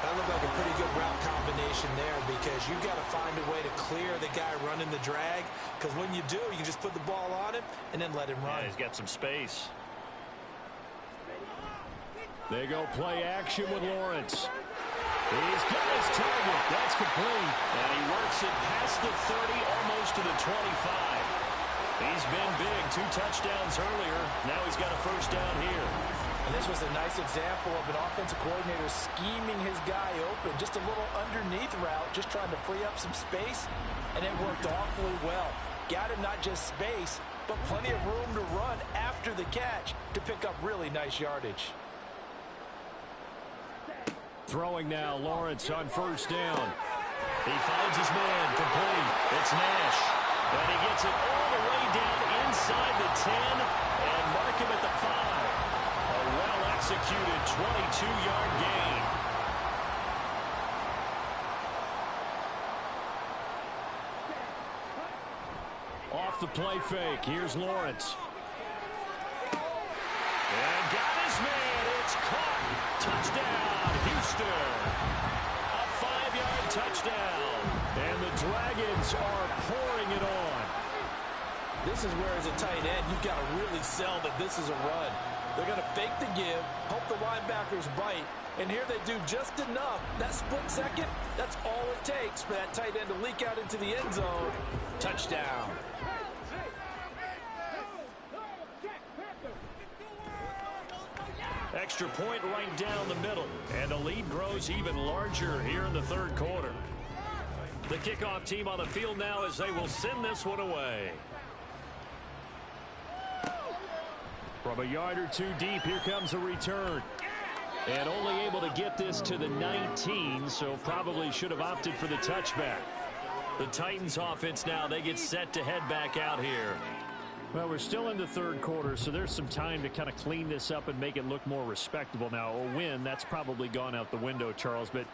That looked like a pretty good route combination there because you've got to find a way to clear the guy running the drag, because when you do, you can just put the ball on him and then let him run. Yeah, he's got some space. They go play action with Lawrence. He's got his target. That's complete. And he works it past the 30, almost to the 25. He's been big. 2 touchdowns earlier. Now he's got a 1st down here. And this was a nice example of an offensive coordinator scheming his guy open. Just a little underneath route, just trying to free up some space, and it worked awfully well. Got him not just space, but plenty of room to run after the catch to pick up really nice yardage. Throwing now, Lawrence on 1st down. He finds his man, complete. It's Nash. And he gets it all the way down inside the 10 and mark him at the 5. A well-executed 22-yard gain. Off the play fake. Here's Lawrence. And got his man. It's caught. Touchdown, Houston. A 5-yard touchdown. And the Dragons are pouring it on. This is where, as a tight end, you've got to really sell that this is a run. They're going to fake the give, hope the linebackers bite, and here they do just enough. That split second, that's all it takes for that tight end to leak out into the end zone. Touchdown. Extra point right down the middle, and the lead grows even larger here in the 3rd quarter. The kickoff team on the field now as they will send this one away. From a yard or two deep, here comes a return. And only able to get this to the 19, so probably should have opted for the touchback. The Titans offense now, they get set to head back out here. Well, we're still in the third quarter, so there's some time to kind of clean this up and make it look more respectable. Now, a win, that's probably gone out the window, Charles, but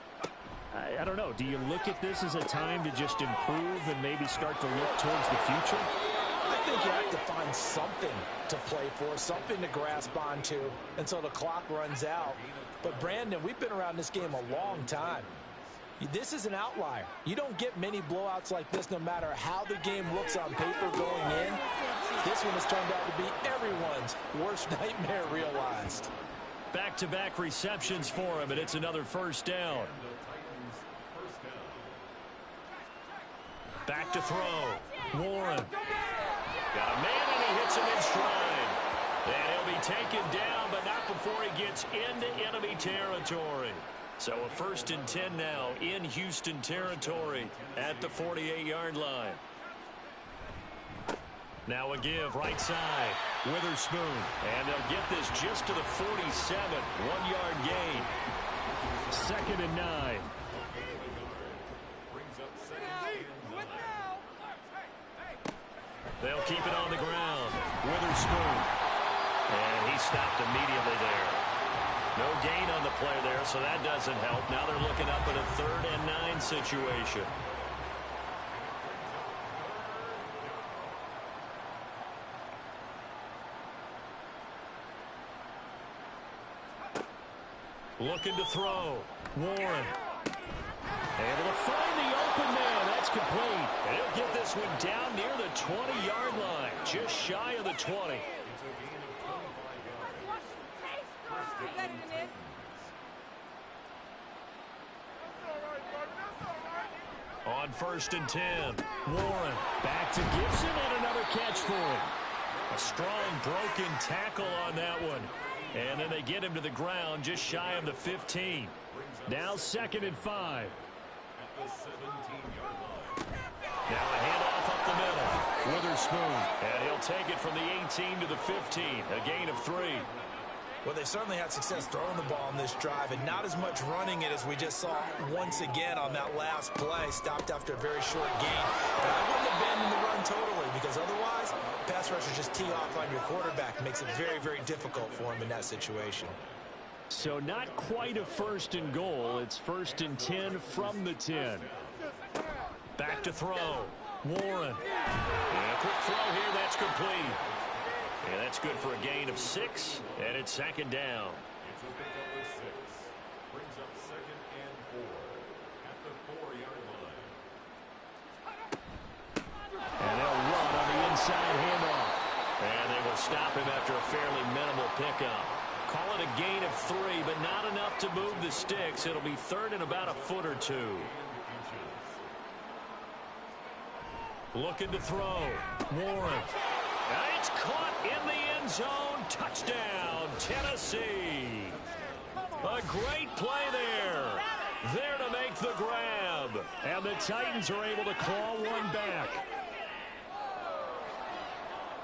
I don't know. Do you look at this as a time to just improve and maybe start to look towards the future? I think you have to find something to play for, something to grasp onto until the clock runs out. But, Brandon, we've been around this game a long time. This is an outlier. You don't get many blowouts like this no matter how the game looks on paper going in. This one has turned out to be everyone's worst nightmare realized. Back-to-back receptions for him, and it's another first down. Back to throw. Warren. Got a man, and he hits him in stride. And he'll be taken down, but not before he gets into enemy territory. So a 1st and 10 now in Houston territory at the 48-yard line. Now a give right side. Witherspoon. And they'll get this just to the 47. 1-yard gain. 2nd and 9. They'll keep it on the ground. Witherspoon. And he stopped immediately there. No gain on the play there, so that doesn't help. Now they're looking up at a 3rd and 9 situation. Looking to throw. Warren. Able to find the open man. That's complete. And he'll get this one down near the 20-yard line. Just shy of the 20. On 1st and 10. Warren. Back to Gibson and another catch for him. A strong broken tackle on that one. And then they get him to the ground just shy of the 15. Now 2nd and 5. Now a handoff up the middle. Witherspoon. And he'll take it from the 18 to the 15. A gain of 3. Well, they certainly had success throwing the ball on this drive and not as much running it as we just saw once again on that last play. Stopped after a very short gain. But I wouldn't abandon the run totally because otherwise, pass rushers just tee off on your quarterback. It makes it very, very difficult for him in that situation. So not quite a 1st and goal. It's 1st and 10 from the 10. Back to throw. Warren. And a quick throw here. That's complete. And that's good for a gain of 6. And it's 2nd down. Brings up 2nd and 4 at the 4-yard line. And they'll run on the inside handoff. And they will stop him after a fairly minimal pickup. Call it a gain of 3, but not enough to move the sticks. It'll be 3rd and about a foot or 2. Looking to throw. Warren. And it's caught in the end zone. Touchdown, Tennessee. A great play there. There to make the grab. And the Titans are able to claw one back.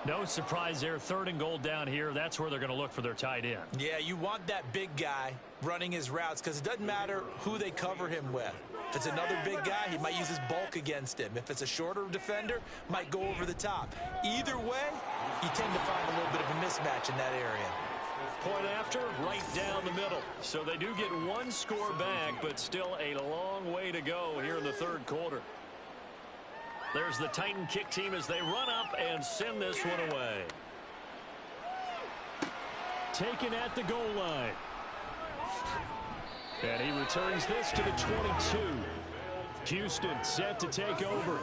No surprise there. 3rd and goal down here. That's where they're going to look for their tight end. Yeah, you want that big guy running his routes because it doesn't matter who they cover him with. If it's another big guy, he might use his bulk against him. If it's a shorter defender, might go over the top. Either way, you tend to find a little bit of a mismatch in that area. Point after, right down the middle. So they do get 1 score back, but still a long way to go here in the 3rd quarter. There's the Titan kick team as they run up and send this one away. Taken at the goal line. And he returns this to the 22. Houston set to take over.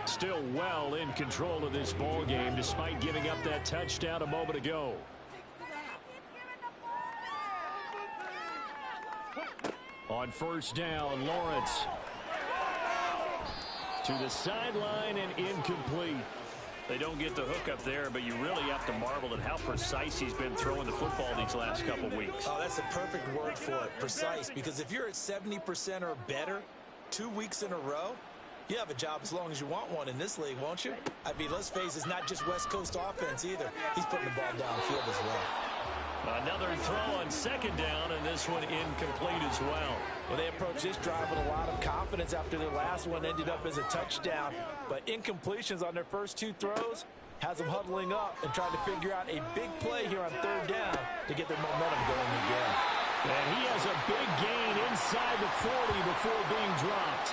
Still well in control of this ball game despite giving up that touchdown a moment ago. On 1st down, Lawrence. To the sideline and incomplete. They don't get the hook up there, but you really have to marvel at how precise he's been throwing the football these last couple weeks. Oh, that's a perfect word for it, precise, because if you're at 70% or better 2 weeks in a row, You have a job as long as you want one in this league, won't you? I mean, let's face it, it's not just West Coast offense either. He's putting the ball downfield as well. Another throw on second down, and this one incomplete as well. Well, they approached this drive with a lot of confidence after their last one ended up as a touchdown. But incompletions on their first two throws has them huddling up and trying to figure out a big play here on third down to get their momentum going again. And he has a big gain inside the 40 before being dropped.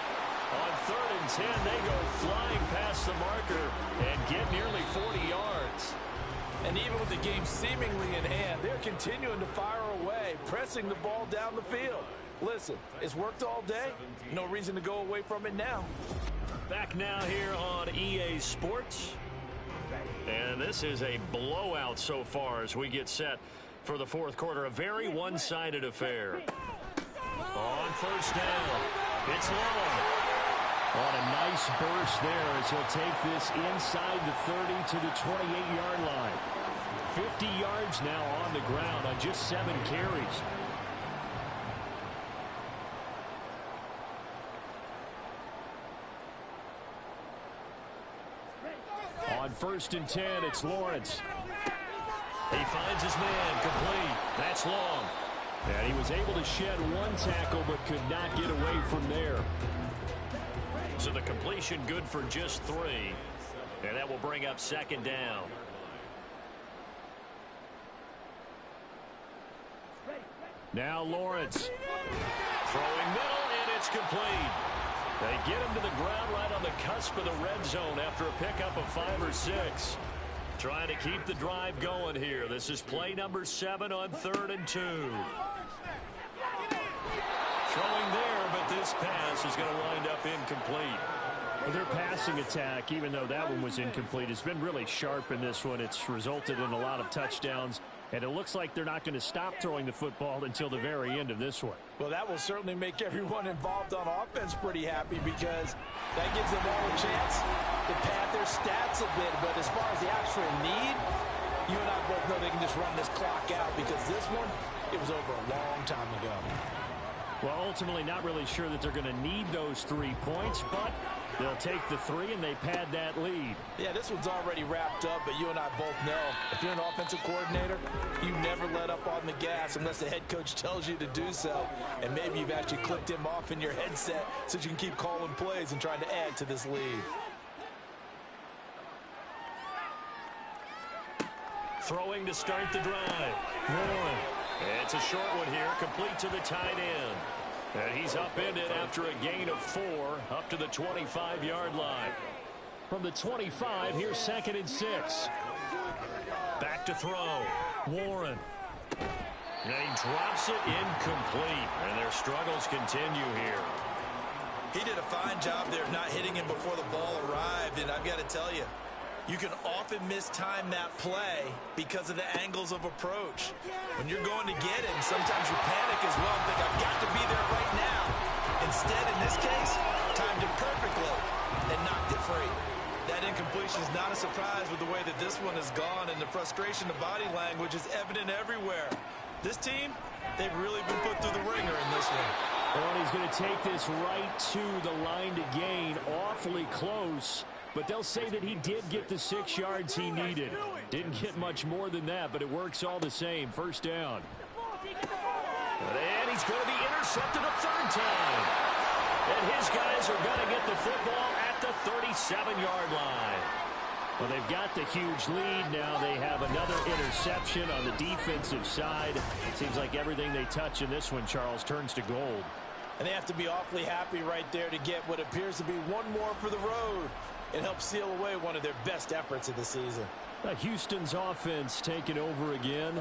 On 3rd and 10, they go flying past the marker and get nearly 40 yards. And even with the game seemingly in hand, they're continuing to fire away, pressing the ball down the field. Listen, it's worked all day. No reason to go away from it now. Back now here on EA Sports. And this is a blowout so far as we get set for the fourth quarter. A very one-sided affair. On first down, it's long. On a nice burst there as he'll take this inside the 30 to the 28-yard line. 50 yards now on the ground on just 7 carries. On 1st and 10, it's Lawrence. He finds his man, complete. That's long. And he was able to shed one tackle but could not get away from there. So the completion good for just 3. And that will bring up second down. Now Lawrence. Throwing middle, and it's complete. They get him to the ground right on the cusp of the red zone after a pickup of 5 or 6. Trying to keep the drive going here. This is play number 7 on 3rd and 2. Throwing there, but this pass is going to wind up incomplete. Well, their passing attack, even though that one was incomplete, has been really sharp in this one. It's resulted in a lot of touchdowns, and it looks like they're not going to stop throwing the football until the very end of this one. Well, that will certainly make everyone involved on offense pretty happy because that gives them all a chance to pad their stats a bit. But as far as the actual need, you and I both know they can just run this clock out because this one, it was over a long time ago. Well, ultimately not really sure that they're going to need those 3 points, but they'll take the 3 and they pad that lead. Yeah, this one's already wrapped up, but you and I both know if you're an offensive coordinator, you never let up on the gas unless the head coach tells you to do so. And maybe you've actually clicked him off in your headset so you can keep calling plays and trying to add to this lead. Throwing to start the drive. Warren. It's a short one here, complete to the tight end. And he's upended after a gain of 4 up to the 25-yard line. From the 25, here's 2nd and 6. Back to throw. Warren. And he drops it incomplete. And their struggles continue here. He did a fine job there of not hitting him before the ball arrived. And I've got to tell you, you can often mistime that play because of the angles of approach. When you're going to get him, sometimes you panic as well and think, I've got to be there right now. Instead, in this case, timed it perfectly and knocked it free. That incompletion is not a surprise with the way that this one has gone, and the frustration of body language is evident everywhere. This team, they've really been put through the ringer in this one. Well, he's going to take this right to the line to gain, awfully close. But they'll say that he did get the 6 yards he needed. Didn't get much more than that, but it works all the same. First down. And he's going to be intercepted a 3rd time. And his guys are going to get the football at the 37-yard line. Well, they've got the huge lead now. They have another interception on the defensive side. It seems like everything they touch in this one, Charles, turns to gold. And they have to be awfully happy right there to get what appears to be one more for the road. It helps seal away one of their best efforts of the season. Houston's offense taking over again.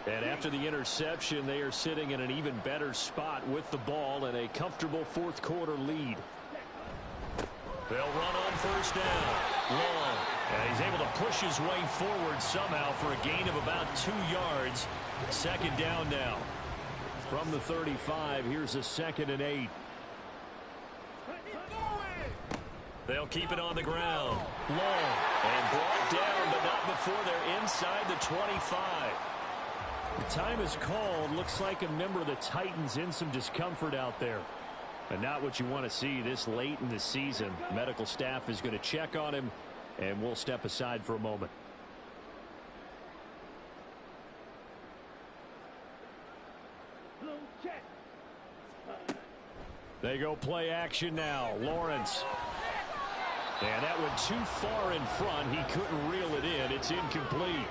And after the interception, they are sitting in an even better spot with the ball and a comfortable fourth quarter lead. They'll run on first down. Long. And he's able to push his way forward somehow for a gain of about 2 yards. Second down now. From the 35, here's a 2nd and 8. They'll keep it on the ground. Long. And brought down, but not before they're inside the 25. The time is called. Looks like a member of the Titans in some discomfort out there. And not what you want to see this late in the season. Medical staff is going to check on him, and we'll step aside for a moment. They go play action now. Lawrence. And that went too far in front. He couldn't reel it in. It's incomplete.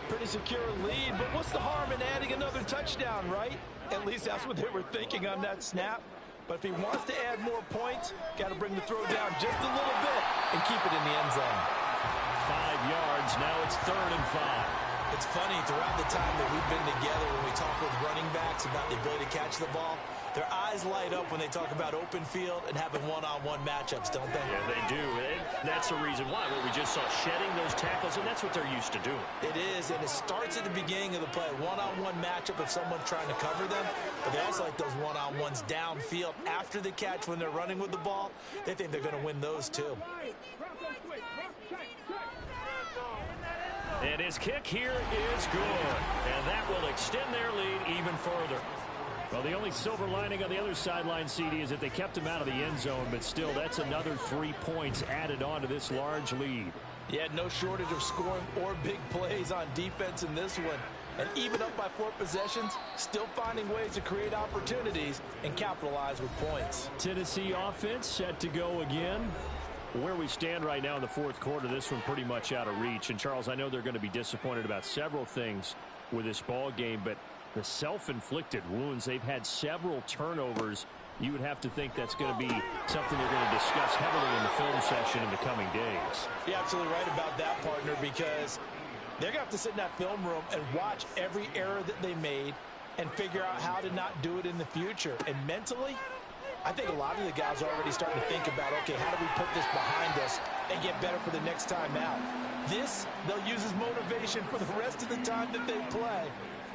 Pretty secure lead, but what's the harm in adding another touchdown, right? At least that's what they were thinking on that snap. But if he wants to add more points, got to bring the throw down just a little bit and keep it in the end zone. 5 yards. Now it's 3rd and 5. It's funny, throughout the time that we've been together, when we talk with running backs about the ability to catch the ball, their eyes light up when they talk about open field and having one-on-one matchups, don't they? Yeah, they do. And that's the reason why. What we just saw, shedding those tackles, and that's what they're used to doing. It is, and it starts at the beginning of the play. One-on-one matchup if someone's trying to cover them, but they also like those one-on-ones downfield after the catch when they're running with the ball. They think they're going to win those too. And his kick here is good. And that will extend their lead even further. Well, the only silver lining on the other sideline, CD, is that they kept him out of the end zone, but still, that's another 3 points added on to this large lead. Yeah, no shortage of scoring or big plays on defense in this one. And even up by 4 possessions, still finding ways to create opportunities and capitalize with points. Tennessee offense set to go again. Where we stand right now in the 4th quarter, this one pretty much out of reach. And, Charles, I know they're going to be disappointed about several things with this ball game, but the self-inflicted wounds, they've had several turnovers. You would have to think that's going to be something they're going to discuss heavily in the film session in the coming days. You're absolutely right about that, partner, because they're going to have to sit in that film room and watch every error that they made and figure out how to not do it in the future. And mentally, I think a lot of the guys are already starting to think about, okay, how do we put this behind us and get better for the next time out? This, they'll use as motivation for the rest of the time that they play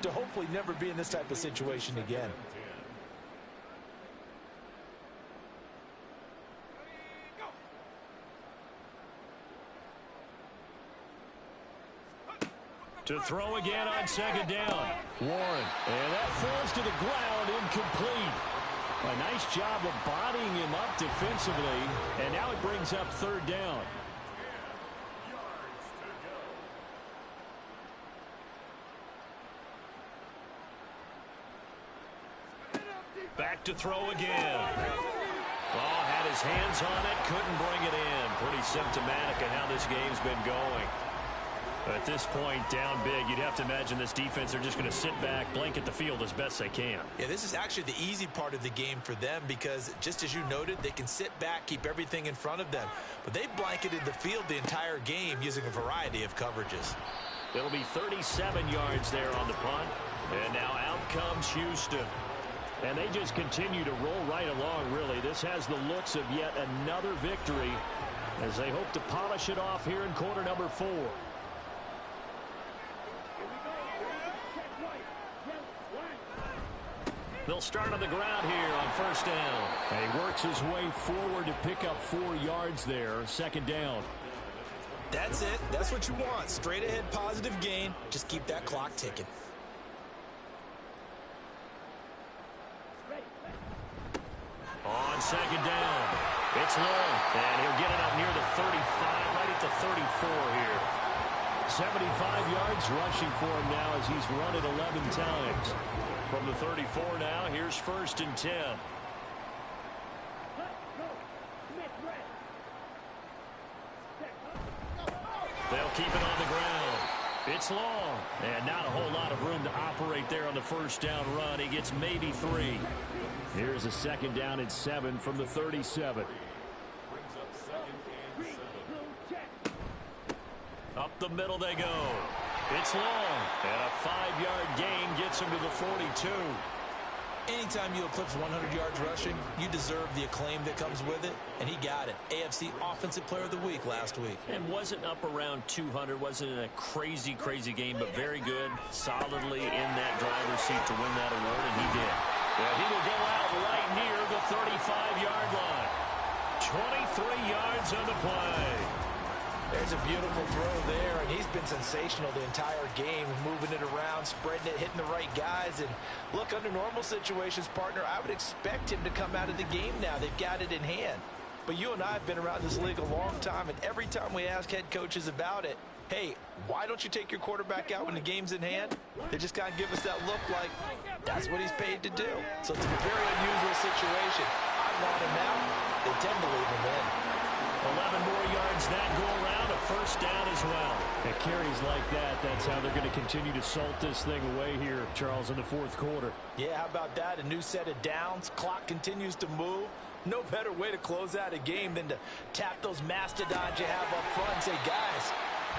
to hopefully never be in this type of situation again. To throw again on 2nd down. Warren. And that falls to the ground, incomplete. A nice job of bodying him up defensively. And now it brings up 3rd down. Back to throw again. Oh, had his hands on it, couldn't bring it in. Pretty symptomatic of how this game's been going. At this point, down big, you'd have to imagine this defense are just going to sit back, blanket the field as best they can. Yeah, this is actually the easy part of the game for them because, just as you noted, they can sit back, keep everything in front of them. But they've blanketed the field the entire game using a variety of coverages. It'll be 37 yards there on the punt. And now out comes Houston. And they just continue to roll right along, really. This has the looks of yet another victory as they hope to polish it off here in quarter number 4. They'll start on the ground here on 1st down. And he works his way forward to pick up 4 yards there. 2nd down. That's it. That's what you want. Straight ahead positive gain. Just keep that clock ticking. On 2nd down. It's long. And he'll get it up near the 35, right at the 34 here. 75 yards rushing for him now as he's run it 11 times. From the 34 now, here's 1st and 10. They'll keep it on the ground. It's long. And not a whole lot of room to operate there on the 1st down run. He gets maybe 3. Here's a 2nd down and 7 from the 37. Up the middle they go. It's long. And a 5-yard gain gets him to the 42. Anytime you eclipse 100 yards rushing, you deserve the acclaim that comes with it, and he got it. AFC Offensive Player of the Week last week. And wasn't up around 200, wasn't in a crazy game, but very good, solidly in that driver's seat to win that award, and he did. Well, he will go out right near the 35-yard line. 23 yards on the play. There's was a beautiful throw there, and he's been sensational the entire game, moving it around, spreading it, hitting the right guys. And look, under normal situations, partner, I would expect him to come out of the game now. They've got it in hand. But you and I have been around this league a long time, and every time we ask head coaches about it, hey, why don't you take your quarterback out when the game's in hand? They just kind of give us that look like that's what he's paid to do. So it's a very unusual situation. I want him out. They tend to leave him in. 11 more yards that go around, a first down as well. At carries like that, that's how they're going to continue to salt this thing away here, Charles, in the fourth quarter. Yeah, how about that? A new set of downs. Clock continues to move. No better way to close out a game than to tap those mastodons you have up front and say, guys,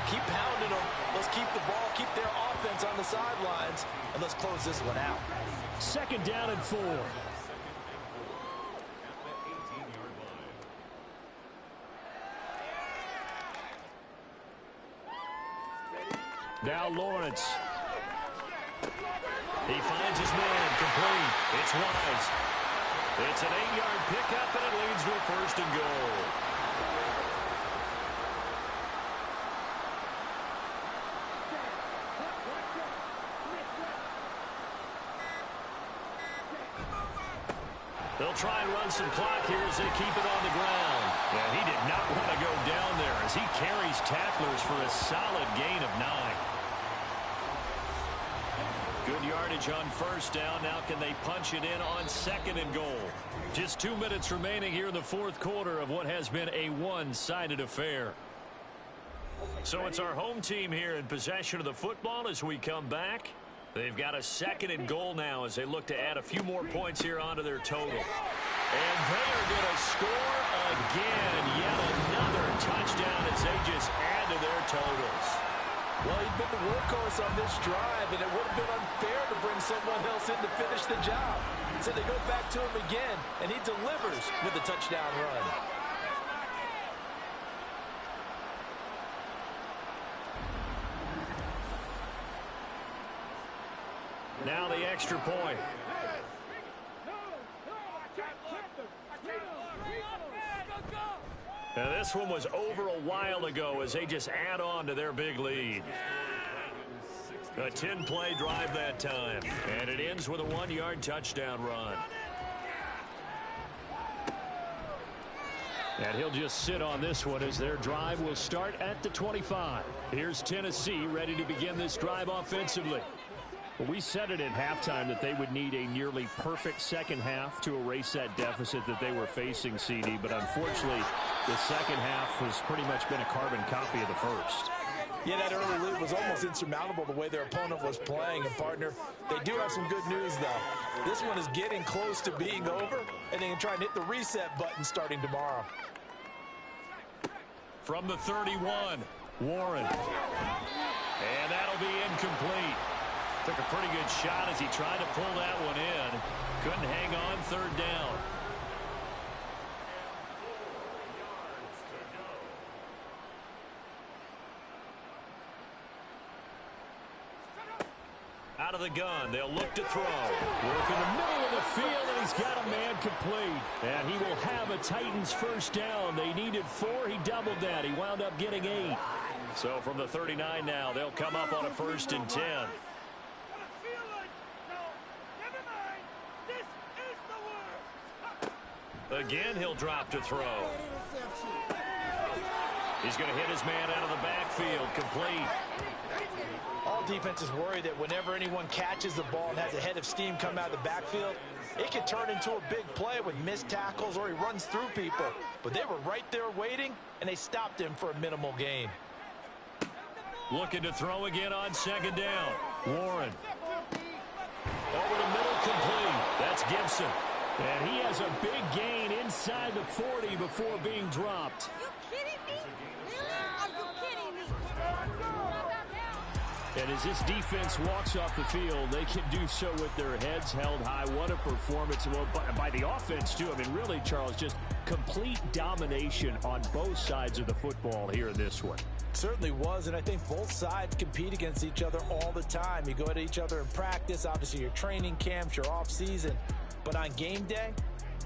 keep pounding them. Let's keep the ball, keep their offense on the sidelines, and let's close this one out. Second down and 4. Now Lawrence. He finds his man, complete. It's Wise. It's an 8-yard pickup, and it leads to a first and goal. They'll try and run some clock here as they keep it on the ground. Yeah, he did not want to go down there as he carries tacklers for a solid gain of 9. Good yardage on first down. Now can they punch it in on second and goal? Just 2 minutes remaining here in the fourth quarter of what has been a one-sided affair. So it's our home team here in possession of the football as we come back. They've got a second and goal now as they look to add a few more points here onto their total. And they are going to score again. Yet another touchdown as they just add to their totals. Well, he'd been the workhorse on this drive, and it would have been unfair to bring someone else in to finish the job. So they go back to him again, and he delivers with a touchdown run. Now the extra point. Now this one was over a while ago as they just add on to their big lead. A 10-play drive that time. And it ends with a 1-yard touchdown run. And he'll just sit on this one as their drive will start at the 25. Here's Tennessee ready to begin this drive offensively. Well, we said it at halftime that they would need a nearly perfect second half to erase that deficit that they were facing, CD. But unfortunately, the second half has pretty much been a carbon copy of the first. Yeah, that early lead was almost insurmountable the way their opponent was playing. And, partner, they do have some good news, though. This one is getting close to being over, and they can try and hit the reset button starting tomorrow. From the 31, Warren. And that'll be incomplete. Took a pretty good shot as he tried to pull that one in. Couldn't hang on, third down. Out of the gun, they'll look to throw. Work in the middle of the field, and he's got a man complete. And he will have a Titans first down. They needed 4. He doubled that. He wound up getting 8. So from the 39 now, they'll come up on a 1st and 10. Again, he'll drop to throw. He's going to hit his man out of the backfield, complete. All defenses worry that whenever anyone catches the ball and has a head of steam come out of the backfield, it can turn into a big play with missed tackles or he runs through people. But they were right there waiting, and they stopped him for a minimal gain. Looking to throw again on second down. Warren. Over the middle, complete. That's Gibson. And he has a big gain inside the 40 before being dropped. Are you kidding me? Really? Are you kidding me? And as this defense walks off the field, they can do so with their heads held high. What a performance. Well, by the offense, too. I mean, really, Charles, just complete domination on both sides of the football here in this one. Certainly was, and I think both sides compete against each other all the time. You go at each other in practice, obviously your training camps, your off season. But on game day,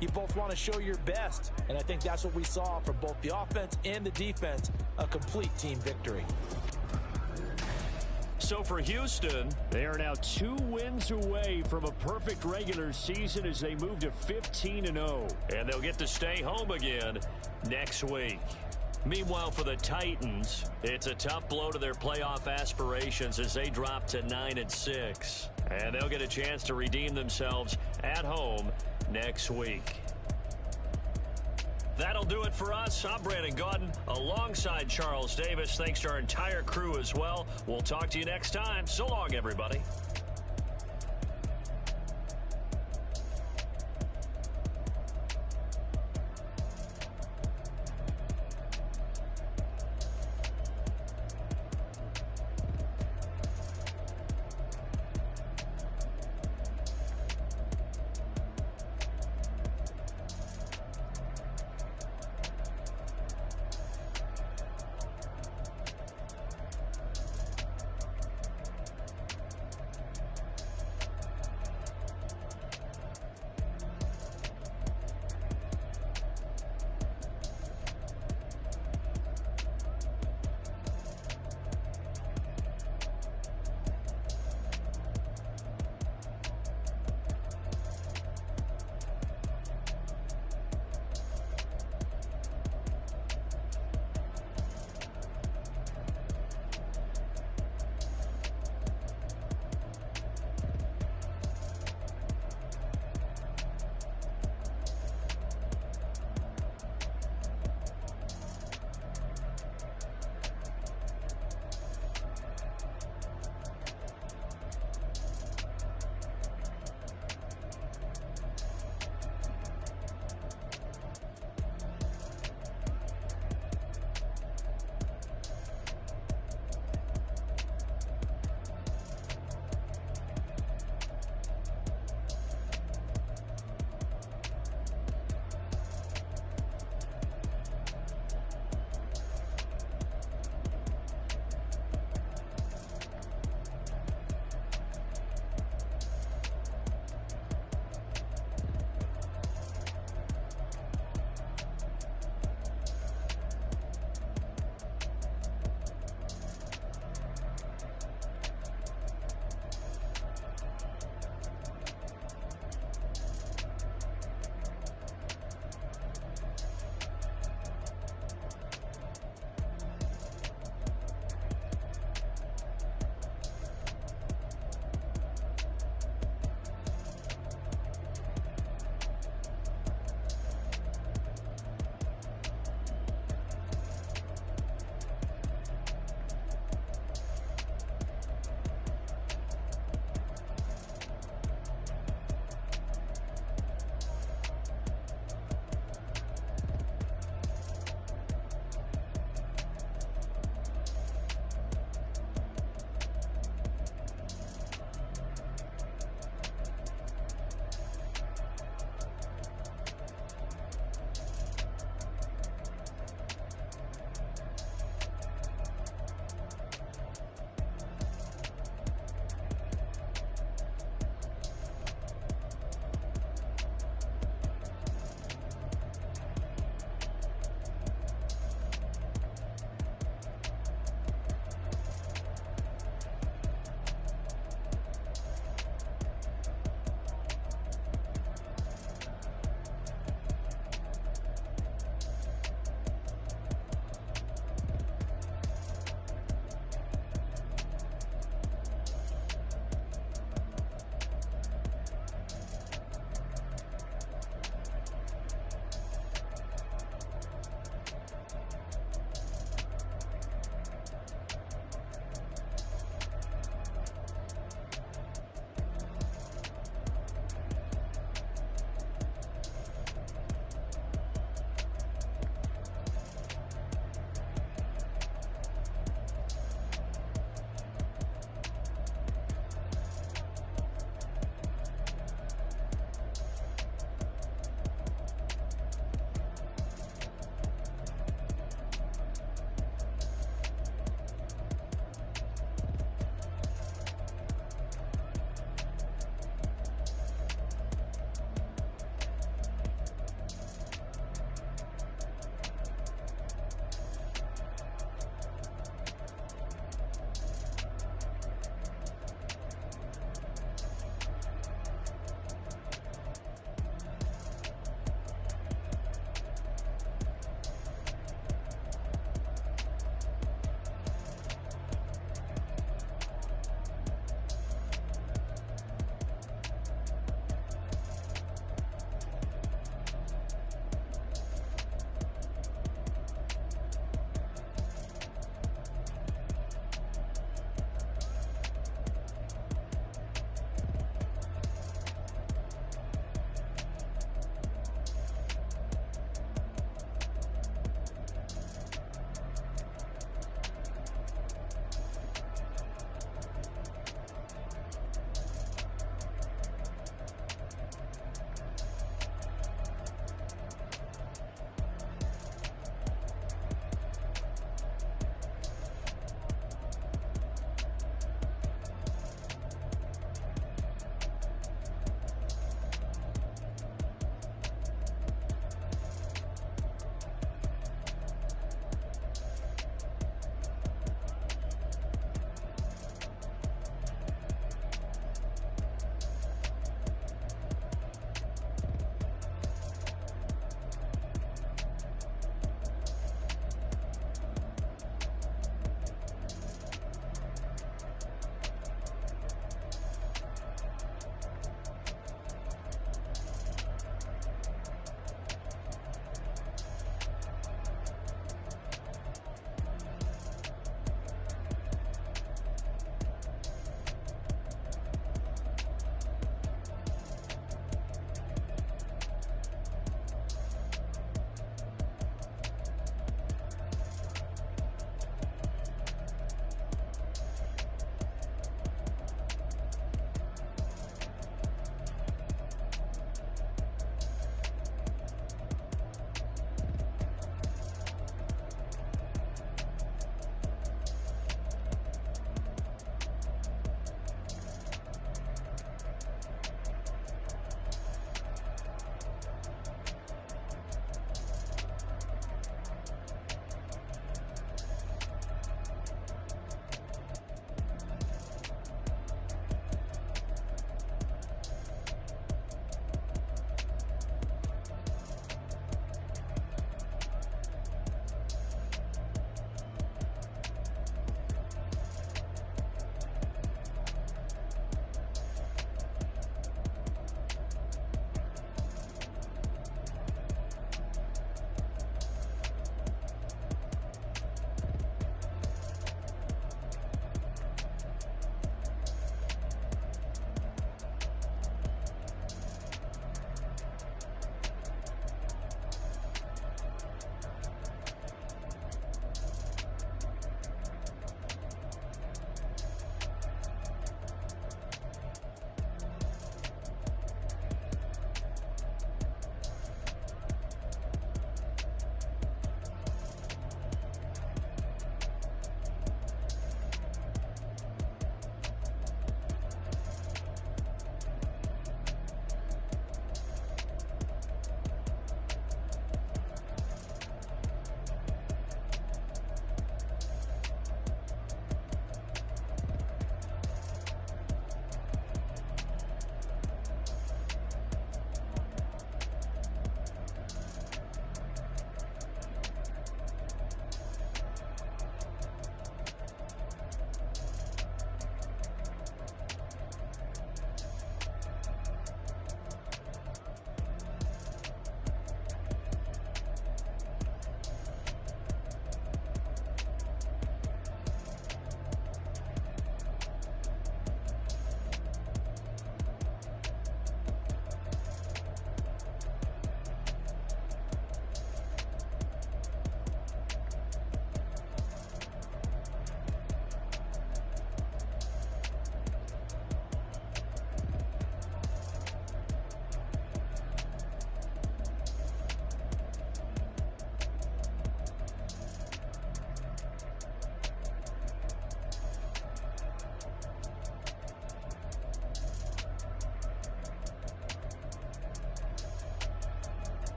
You both want to show your best, and I think that's what we saw from both the offense and the defense, a complete team victory. So for Houston, they are now 2 wins away from a perfect regular season as they move to 15-0. And they'll get to stay home again next week. Meanwhile, for the Titans, it's a tough blow to their playoff aspirations as they drop to 9-6. And they'll get a chance to redeem themselves at home next week. That'll do it for us. I'm Brandon Gaudin alongside Charles Davis. Thanks to our entire crew as well. We'll talk to you next time. So long, everybody.